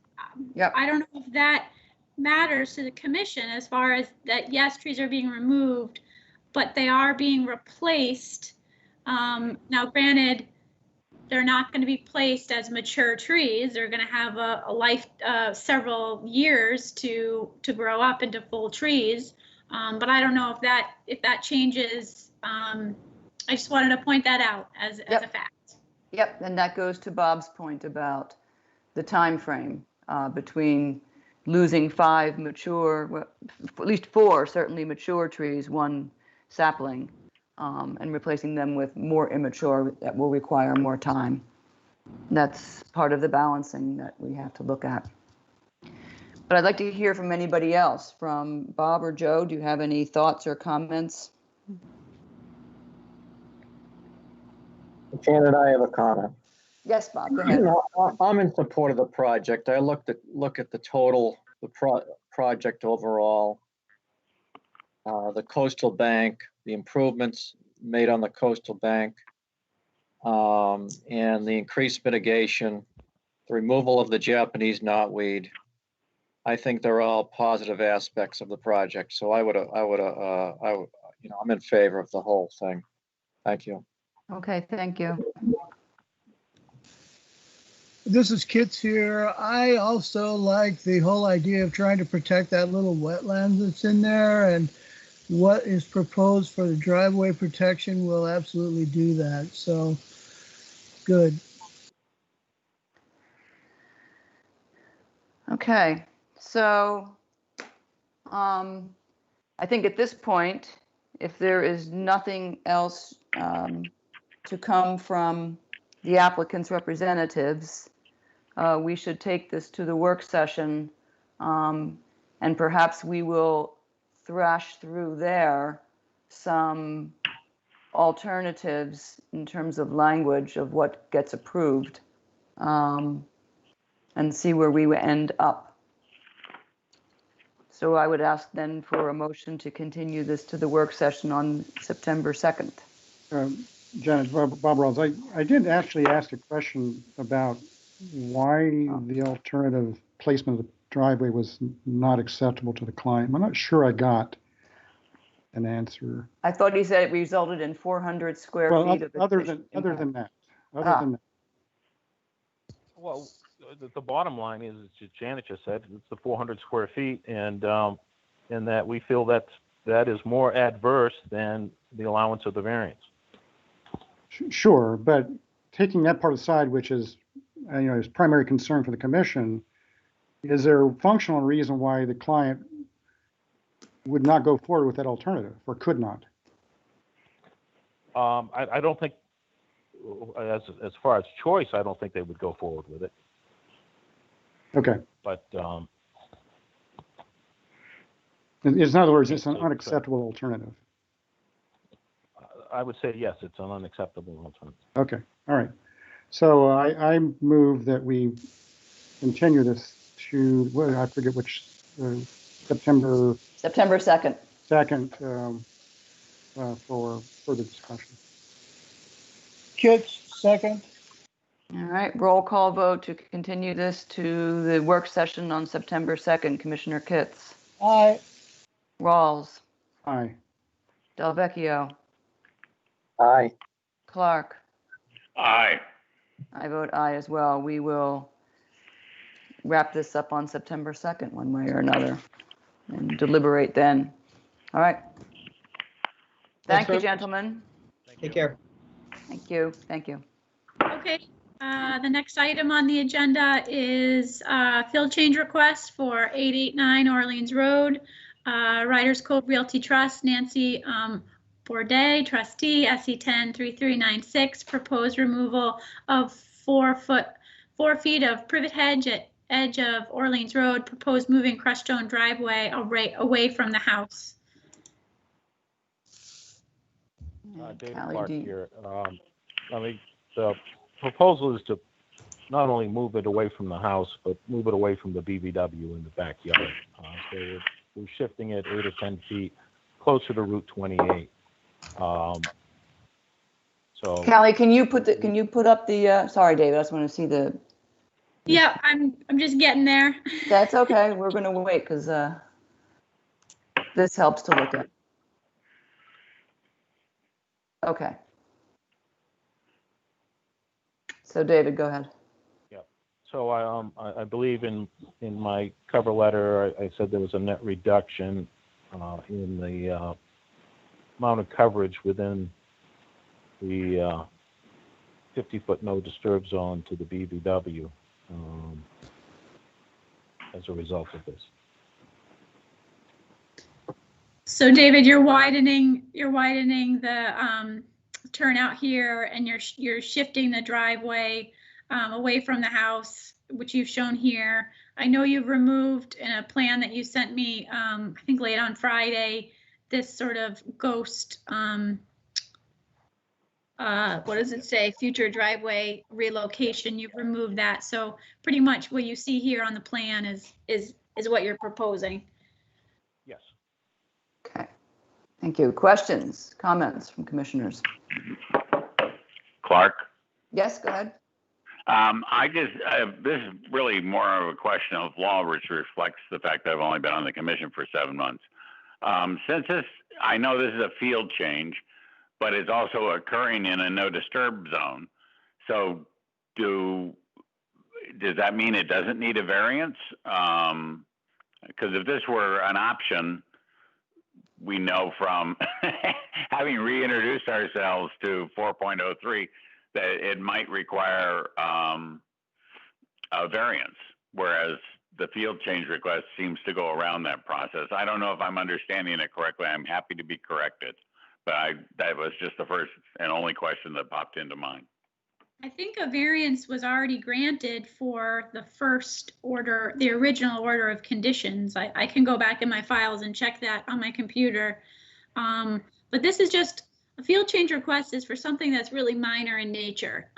Yep. I don't know if that matters to the commission as far as that, yes, trees are being removed, but they are being replaced. Now granted, they're not going to be placed as mature trees. They're going to have a life, several years to grow up into full trees. But I don't know if that changes. I just wanted to point that out as a fact. Yep, and that goes to Bob's point about the time frame between losing 5 mature, well, at least 4 certainly mature trees, 1 sapling, and replacing them with more immature that will require more time. That's part of the balancing that we have to look at. But I'd like to hear from anybody else. From Bob or Joe, do you have any thoughts or comments? Janet, I have a comment. Yes, Bob, go You ahead. know, I'm in support of the project. I look at the total, project overall, the coastal bank, the improvements made on the coastal bank, and the increased mitigation, the removal of the Japanese knotweed. I think they're all positive aspects of the project. So I'm in favor of the whole thing. Thank you. Okay, thank you. This is Kits here. I also like the whole idea of trying to protect that little wetland that's in there, and what is proposed for the driveway protection will absolutely do that. So, good. Okay, so I think at this point, if there is nothing else to come from the applicant's representatives, we should take this to the work session, and perhaps we will thrash through there some alternatives in terms of language of what gets approved, and see where we end up. So I would ask then for a motion to continue this to the work session on September 2nd. Janet, Bob Rawls, I did actually ask a question about why the alternative placement of the driveway was not acceptable to the client. I'm not sure I got an answer. I thought he said it resulted in 400 square feet of other additional than that. Well, the bottom line is, as Janet just said, it's the 400 square feet, and that we feel that is more adverse than the allowance of the variance. Sure, but taking that part aside, which is, his primary concern for the commission, is there a functional reason why the client would not go forward with that alternative, or could not? I don't think, as far as choice, I don't think they would go forward with it. Okay. But in other words, it's an unacceptable alternative. I would say yes, it's an unacceptable alternative. Okay, all right. So I move that we continue this to, well, I forget which, September September 2nd. 2nd for further discussion. Kitts, second. All right, roll call vote to continue this to the work session on September 2nd. Commissioner Kitts, Aye. Rawls, Aye. Delvecchio, Aye. Clark. Aye. I vote aye as well. We will wrap this up on September 2nd, one way or another, and deliberate then. All right. Thank you, very much. gentlemen. Take care. Thank you. Thank you. Okay, the next item on the agenda is field change request for 889 Orleans Road. Riders Cove Realty Trust, Nancy Bourdet, trustee, SE 103396, proposed removal of 4 feet of privet hedge at edge of Orleans Road, proposed moving crushed stone driveway away from the house. David Callie Clark D. here. The proposal is to not only move it away from the house, but move it away from the BVW in the backyard. So we're shifting it 8 or 10 feet closer to Route 28. So Callie, can you put up the, sorry, David, I just want to see the. Yeah, I'm just getting there. That's okay. We're going to wait because this helps to look at. Okay. So David, go ahead. yeah. So I believe in my cover letter, I said there was a net reduction in the amount of coverage within the 50-foot no disturb zone to the BVW as a result of this. So David, you're widening the turnout here, and you're shifting the driveway away from the house, which you've shown here. I know you've removed in a plan that you sent me, I think late on Friday, this sort of ghost, what does it say? Future driveway relocation. You've removed that. So pretty much what you see here on the plan is what you're proposing. Yes. Okay. Thank you. Questions, comments from commissioners? Clark? Yes, go ahead. This is really more of a question of law, which reflects the fact that I've only been on the commission for 7 months. Since I know this is a field change, but it's also occurring in a no disturb zone. So does that mean it doesn't need a variance? Because if this were an option, we know from having reintroduced ourselves to 4.03 that it might require a variance, whereas the field change request seems to go around that process. I don't know if I'm understanding it correctly. I'm happy to be corrected, but that was just the first and only question that popped into mind. I think a variance was already granted for the first order, the original order of conditions. I can go back in my files and check that on my computer. But this is just a field change request is for something that's really minor in nature,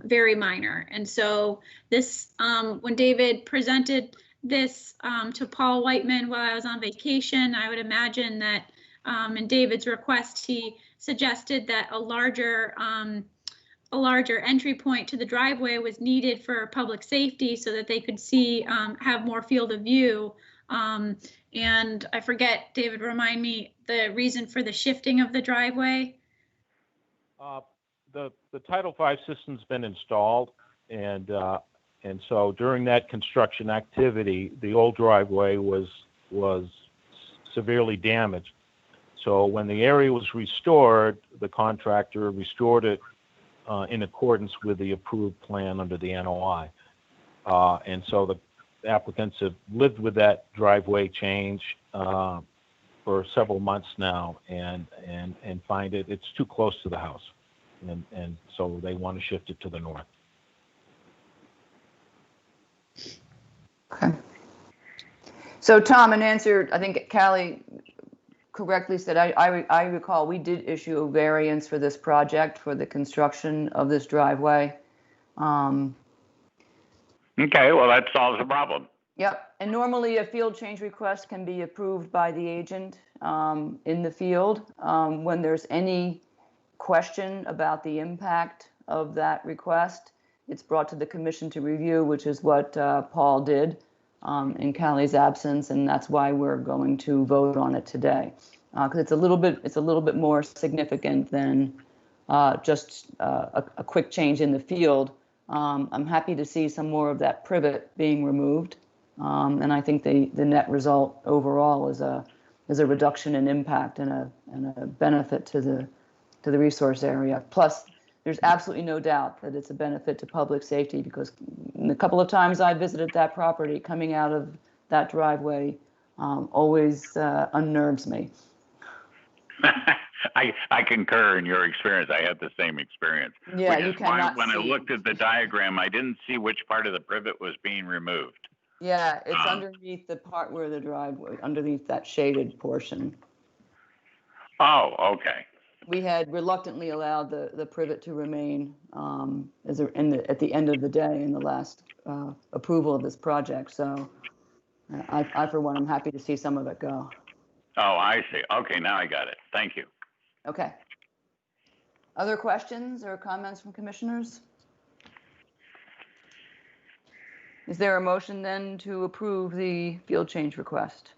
very minor. And so this, when David presented this to Paul Whiteman while I was on vacation, I would imagine that in David's request, he suggested that a larger entry point to the driveway was needed for public safety so that they could see, have more field of view. And I forget, David, remind me the reason for the shifting of the driveway. The Title V system's been installed, and so during that construction activity, the old driveway was severely damaged. So when the area was restored, the contractor restored it in accordance with the approved plan under the NOI. And so the applicants have lived with that driveway change for several months now and find it's too close to the house. And so they want to shift it to the north. Okay. So Tom, in answer, I think Callie correctly said, I recall we did issue a variance for this project for the construction of this driveway. Okay, well, that solves the problem. Yep, and normally a field change request can be approved by the agent in the field. When there's any question about the impact of that request, it's brought to the commission to review, which is what Paul did in Callie's absence, and that's why we're going to vote on it today. Because it's a little bit more significant than just a quick change in the field. I'm happy to see some more of that privet being removed. And I think the net result overall is a reduction in impact and a benefit to the resource area. Plus, there's absolutely no doubt that it's a benefit to public safety, because a couple of times I visited that property, coming out of that driveway always unnerves me. I concur in your experience. I had the same experience. Yeah, you cannot when see. I looked at the diagram, I didn't see which part of the privet was being removed. Yeah, it's underneath the part where the driveway, underneath that shaded portion. Oh, okay. We had reluctantly allowed the privet to remain at the end of the day in the last approval of this project. So I, for one, I'm happy to see some of it go. Oh, I see. Okay, now I got it. Thank you. Okay. Other questions or comments from commissioners? Is there a motion then to approve the field change request?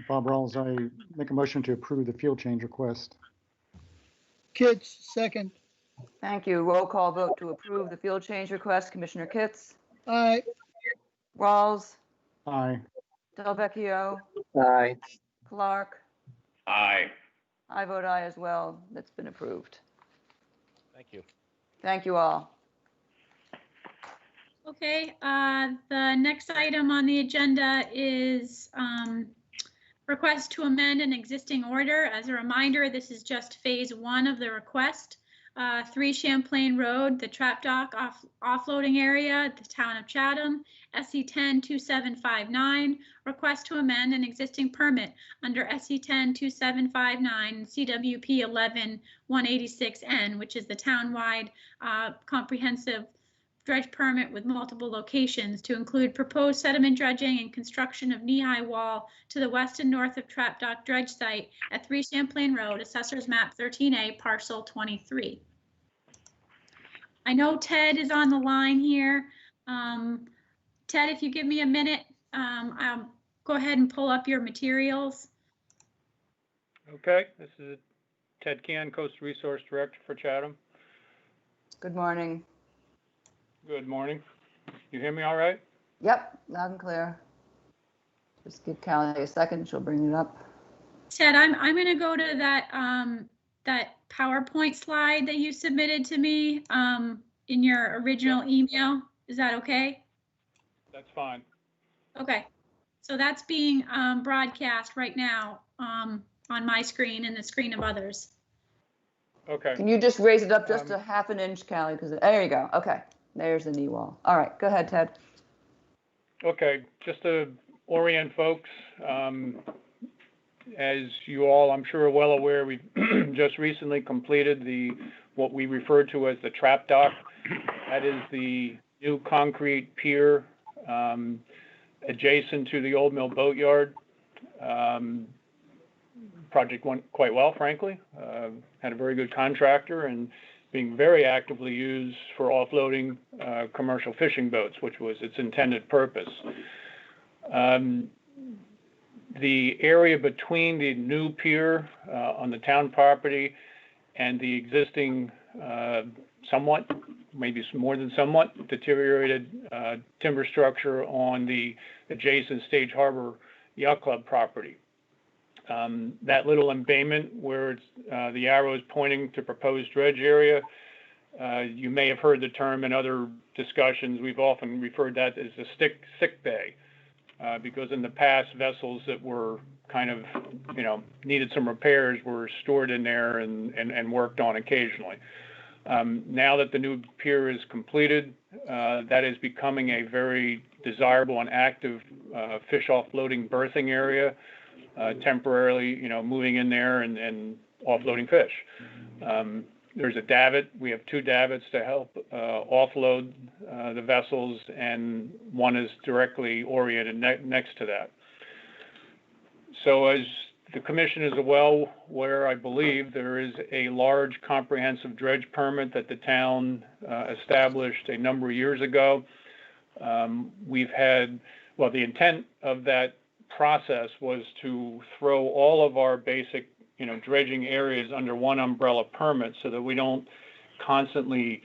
Bob Rawls, I make a motion to approve the field change request. Kitts, second. Thank you. Roll call vote to approve the field change request. Commissioner Kitts? Aye. Rawls? Aye. Delvecchio? Aye. Clark? Aye. I vote aye as well. That's been approved. Thank you. Thank you all. Okay, the next item on the agenda is request to amend an existing order. As a reminder, this is just phase 1 of the request. 3 Champlain Road, the trap dock offloading area, the town of Chatham, SE 10-2759, request to amend an existing permit under SE 10-2759 CWP 11-186N, which is the townwide comprehensive dredge permit with multiple locations to include proposed sediment dredging and construction of knee-high wall to the west and north of trap dock dredge site at 3 Champlain Road, Assessor's Map 13A, Parcel 23. I know Ted is on the line here. Ted, if you give me a minute, I'll go ahead and pull up your materials. Okay, this is Ted Can, Coast Resource Director for Chatham. Good morning. Good morning. You hear me all right? Yep, loud and clear. Just give Callie a second, she'll bring it up. Ted, I'm going to go to that that PowerPoint slide that you submitted to me in your original email. Is that okay? That's fine. Okay, so that's being broadcast right now on my screen and the screen of others. Okay. Can you just raise it up just a half an inch, Callie? Because there you go. Okay, there's the knee wall. All right, go ahead, Ted. Okay, just to orient folks, as you all, I'm sure, are well aware, we just recently completed what we refer to as the trap dock. That is the new concrete pier adjacent to the Old Mill Boatyard. Project went quite well, frankly. Had a very good contractor and being very actively used for offloading commercial fishing boats, which was its intended purpose. The area between the new pier on the town property and the existing somewhat, maybe more than somewhat, deteriorated timber structure on the adjacent Stage Harbor Yacht Club property. That little embayment where it's, the arrow is pointing to proposed dredge area, you may have heard the term in other discussions. We've often referred that as the sick bay. Because in the past, vessels that were kind of, needed some repairs were stored in there and worked on occasionally. Now that the new pier is completed, that is becoming a very desirable and active fish offloading berthing area temporarily, moving in there and offloading fish. There's a davit. We have 2 davits to help offload the vessels, and one is directly oriented next to that. So as the commission is well aware, I believe, there is a large comprehensive dredge permit that the town established a number of years ago. The intent of that process was to throw all of our basic dredging areas under one umbrella permit so that we don't constantly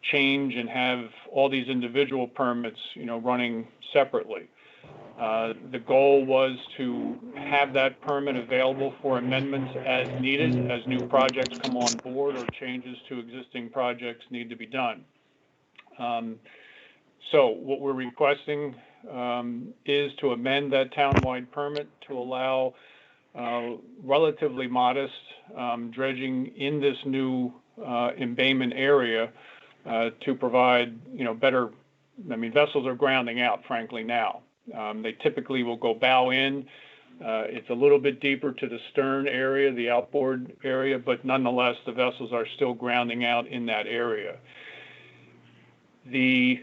change and have all these individual permits, running separately. The goal was to have that permit available for amendments as needed, as new projects come on board or changes to existing projects need to be done. So what we're requesting is to amend that townwide permit to allow relatively modest dredging in this new embayment area to provide, better. Vessels are grounding out, frankly, now. They typically will go bow in. It's a little bit deeper to the stern area, the outboard area, but nonetheless, the vessels are still grounding out in that area. The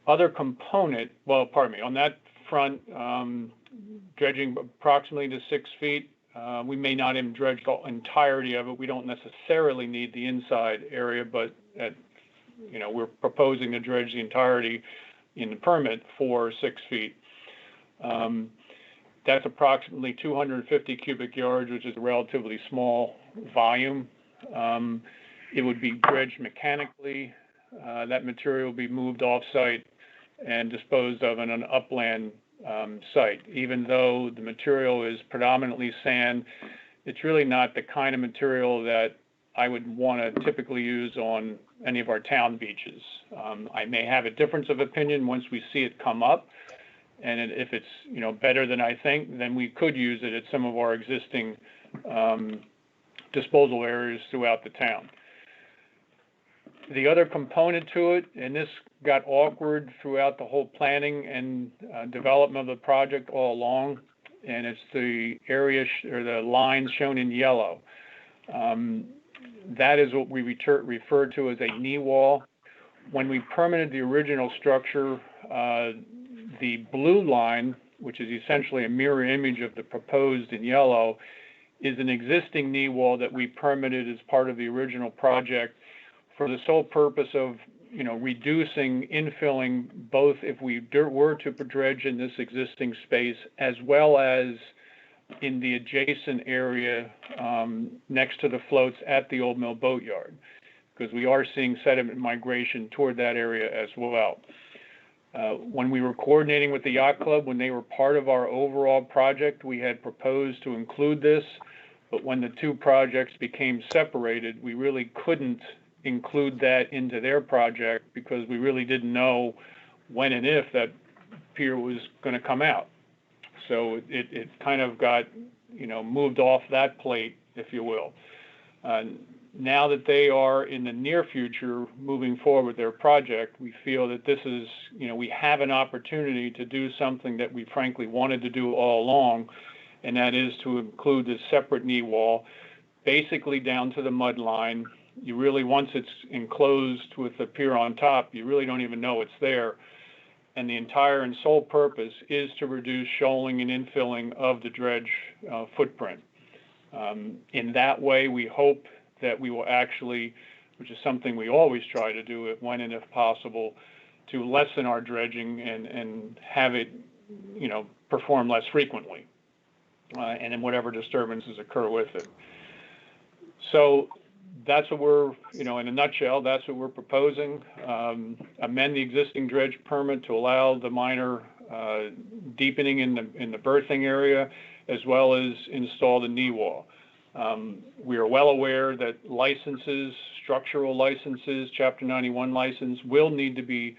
other component, on that front, dredging approximately to 6 feet. We may not even dredge the entirety of it. We don't necessarily need the inside area, but we're proposing to dredge the entirety in the permit for 6 feet. That's approximately 250 cubic yards, which is a relatively small volume. It would be dredged mechanically. That material will be moved off-site and disposed of in an upland site. Even though the material is predominantly sand, it's really not the kind of material that I would want to typically use on any of our town beaches. I may have a difference of opinion once we see it come up, and if it's better than I think, then we could use it at some of our existing disposal areas throughout the town. The other component to it, and this got awkward throughout the whole planning and development of the project all along, and it's the area or the lines shown in yellow. That is what we refer to as a knee wall. When we permitted the original structure, the blue line, which is essentially a mirror image of the proposed in yellow, is an existing knee wall that we permitted as part of the original project for the sole purpose of, reducing, infilling, both if we were to dredge in this existing space, as well as in the adjacent area next to the floats at the Old Mill Boatyard, because we are seeing sediment migration toward that area as well. When we were coordinating with the Yacht Club, when they were part of our overall project, we had proposed to include this, but when the 2 projects became separated, we really couldn't include that into their project because we really didn't know when and if that pier was going to come out. So it kind of got, moved off that plate, if you will. Now that they are in the near future moving forward with their project, we feel that this is, we have an opportunity to do something that we frankly wanted to do all along, and that is to include this separate knee wall, basically down to the mud line. You really, once it's enclosed with the pier on top, you really don't even know it's there. And the entire and sole purpose is to reduce shoaling and infilling of the dredge footprint. In that way, we hope that we will actually, which is something we always try to do it when and if possible, to lessen our dredging and have it, perform less frequently, and then whatever disturbances occur with it. So that's what we're, in a nutshell, that's what we're proposing. Amend the existing dredge permit to allow the minor deepening in the berthing area, as well as install the knee wall. We are well aware that licenses, structural licenses, Chapter 91 license will need to be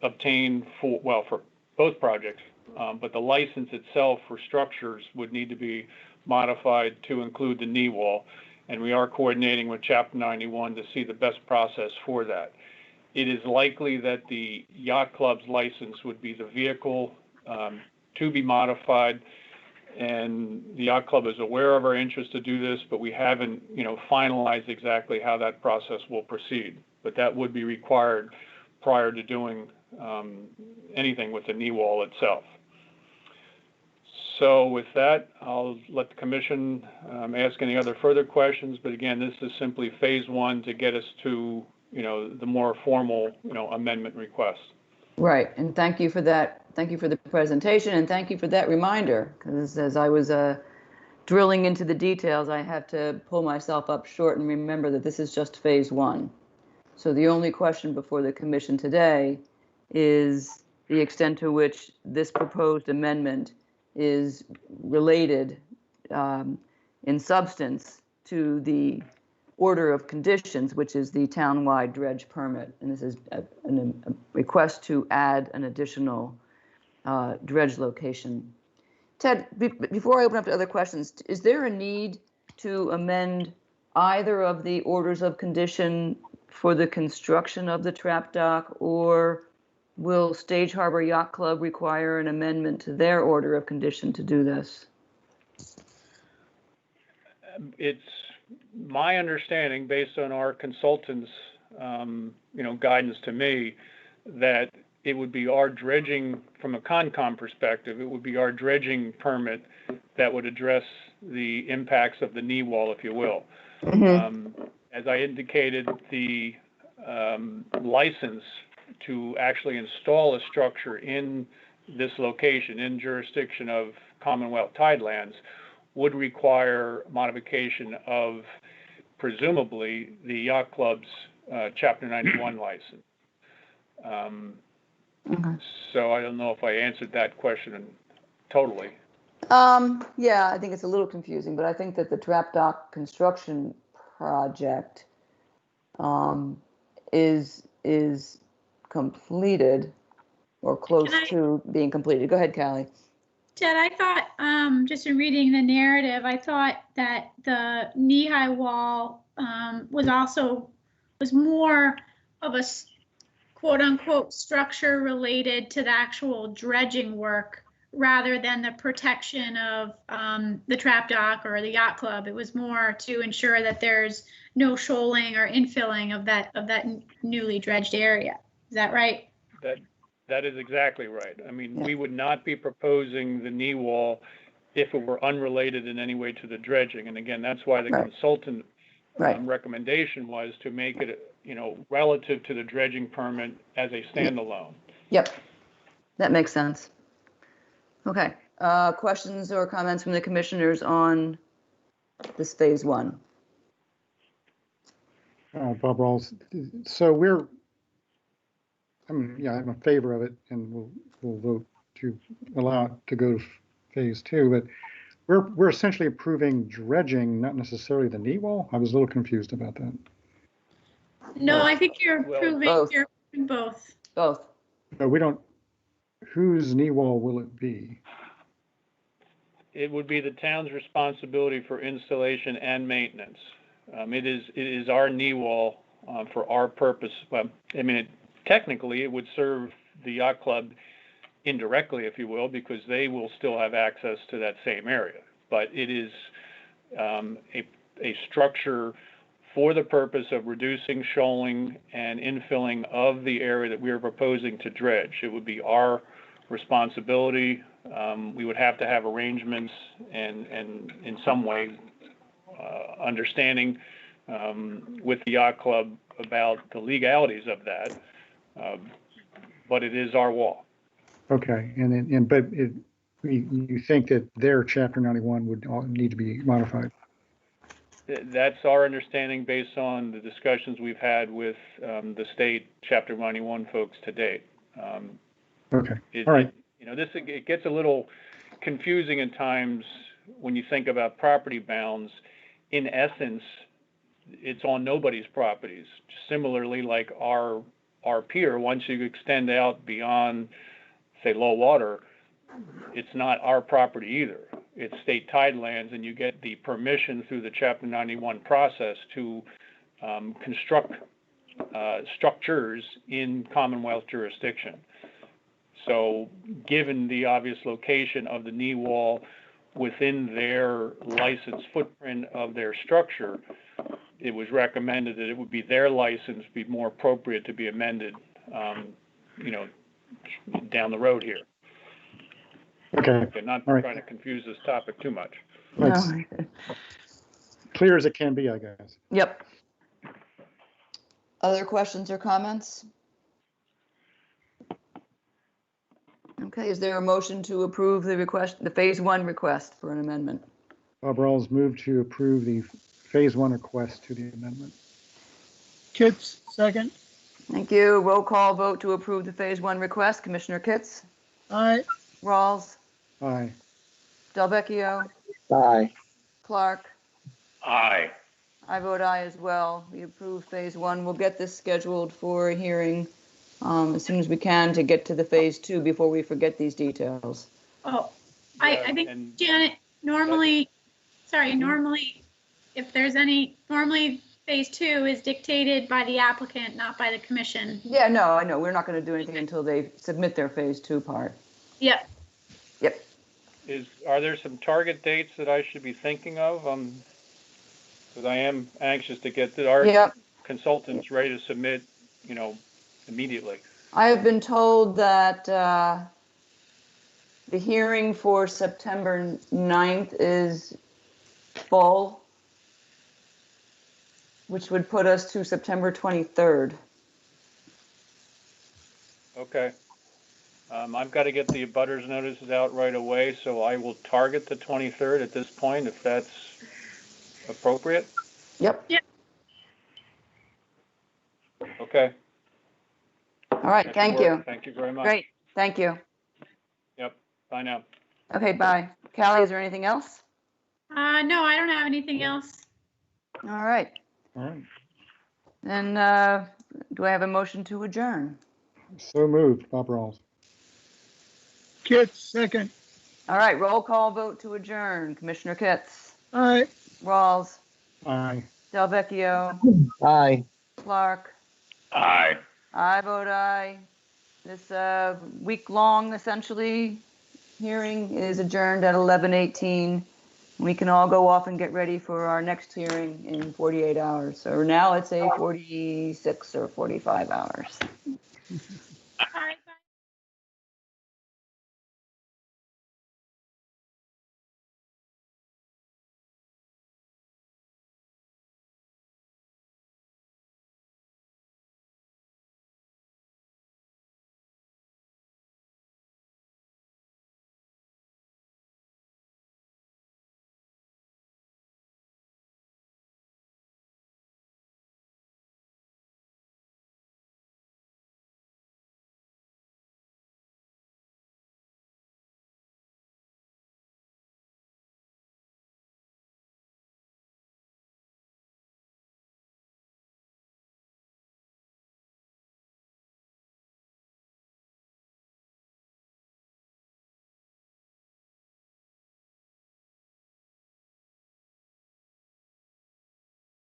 obtained for both projects, but the license itself for structures would need to be modified to include the knee wall. And we are coordinating with Chapter 91 to see the best process for that. It is likely that the Yacht Club's license would be the vehicle to be modified, and the yacht club is aware of our interest to do this, but we haven't, finalized exactly how that process will proceed. But that would be required prior to doing anything with the knee wall itself. So with that, I'll let the commission ask any other further questions. But again, this is simply phase one to get us to, the more formal, amendment request. Right, and thank you for that. Thank you for the presentation, and thank you for that reminder, because as I was drilling into the details, I have to pull myself up short and remember that this is just phase one. So the only question before the commission today is the extent to which this proposed amendment is related in substance to the order of conditions, which is the townwide dredge permit. And this is a request to add an additional dredge location. Ted, before I open up to other questions, is there a need to amend either of the orders of condition for the construction of the trap dock, or will Stage Harbor Yacht Club require an amendment to their order of condition to do this? It's my understanding, based on our consultants, guidance to me, that it would be our dredging, from a Concom perspective, it would be our dredging permit that would address the impacts of the knee wall, if you will. Mm-hmm. As I indicated, the license to actually install a structure in this location, in jurisdiction of Commonwealth Tidelands, would require modification of, presumably, the yacht club's Chapter 91 license. Okay. So I don't know if I answered that question totally. Yeah, I think it's a little confusing, but I think that the trap dock construction project is completed or close to being completed. Go ahead, Callie. Ted, I thought, just in reading the narrative, I thought that the knee-high wall was more of a quote-unquote structure related to the actual dredging work rather than the protection of the trap dock or the yacht club. It was more to ensure that there's no shoaling or infilling of that newly dredged area. Is that right? That is exactly right. I mean, we would not be proposing the knee wall if it were unrelated in any way to the dredging. And again, that's why the consultant recommendation was to make it, relative to the dredging permit as a standalone. Yep, that makes sense. Okay, questions or comments from the commissioners on this phase one? Bob Rawls. So I'm in favor of it, and we'll vote to allow it to go to phase two. But we're essentially approving dredging, not necessarily the knee wall. I was a little confused about that. No, I think you're approving both. Both. No, we don't. Whose knee wall will it be? It would be the town's responsibility for installation and maintenance. It is our knee wall for our purpose. Well, I mean, technically, it would serve the yacht club indirectly, if you will, because they will still have access to that same area. But it is a structure for the purpose of reducing shoaling and infilling of the area that we are proposing to dredge. It would be our responsibility. We would have to have arrangements and in some way understanding with the yacht club about the legalities of that. But it is our wall. Okay, but you think that their Chapter 91 would need to be modified? That's our understanding based on the discussions we've had with the state Chapter 91 folks to date. Okay, all right. It gets a little confusing at times when you think about property bounds. In essence, it's on nobody's properties. Similarly, like our pier, once you extend out beyond, say, low water, it's not our property either. It's state tidelands, and you get the permission through the Chapter 91 process to construct structures in Commonwealth jurisdiction. So given the obvious location of the knee wall, within their license footprint of their structure, it was recommended that it would be their license be more appropriate to be amended, you know, down the road here. Okay, Okay, not all right. trying to confuse this topic too much. That's No. clear as it can be, I guess. Yep. Other questions or comments? Okay, is there a motion to approve the request, the phase one request for an amendment? Bob Rawls moved to approve the phase one request to the amendment. Kitts, second. Thank you. Roll call vote to approve the phase one request. Commissioner Kitts, Aye. Rawls, Aye. Delvecchio, Aye. Clark. Aye. I vote aye as well. We approve phase one. We'll get this scheduled for a hearing as soon as we can to get to the phase two before we forget these details. Oh, Yeah, I think, and- Janet, normally, if there's any, normally phase two is dictated by the applicant, not by the commission. Yeah, no, I know. We're not going to do anything until they submit their phase two part. Yep. Yep. Are there some target dates that I should be thinking of? Because I am anxious to get our Yep. consultants ready to submit, you know, immediately. I have been told that the hearing for September 9th is full, which would put us to September 23rd. Okay. I've got to get the abutters notices out right away, so I will target the 23rd at this point, if that's appropriate. Yep. Okay. All right. That should Thank work. you. Thank you very much. Great. Thank you. Yep. Bye now. Okay, bye. Callie, is there anything else? No, I don't have anything else. All right. All right. Then do I have a motion to adjourn? So moved, Bob Rawls. Kitts, second. All right. Roll call vote to adjourn. Commissioner Kitts, Aye. Rawls, Aye. Delvecchio, Aye. Clark. Aye. I vote aye. This week-long, essentially, hearing is adjourned at 11:18. We can all go off and get ready for our next hearing in 48 hours. So now it's a 46 or 45 hours. All right.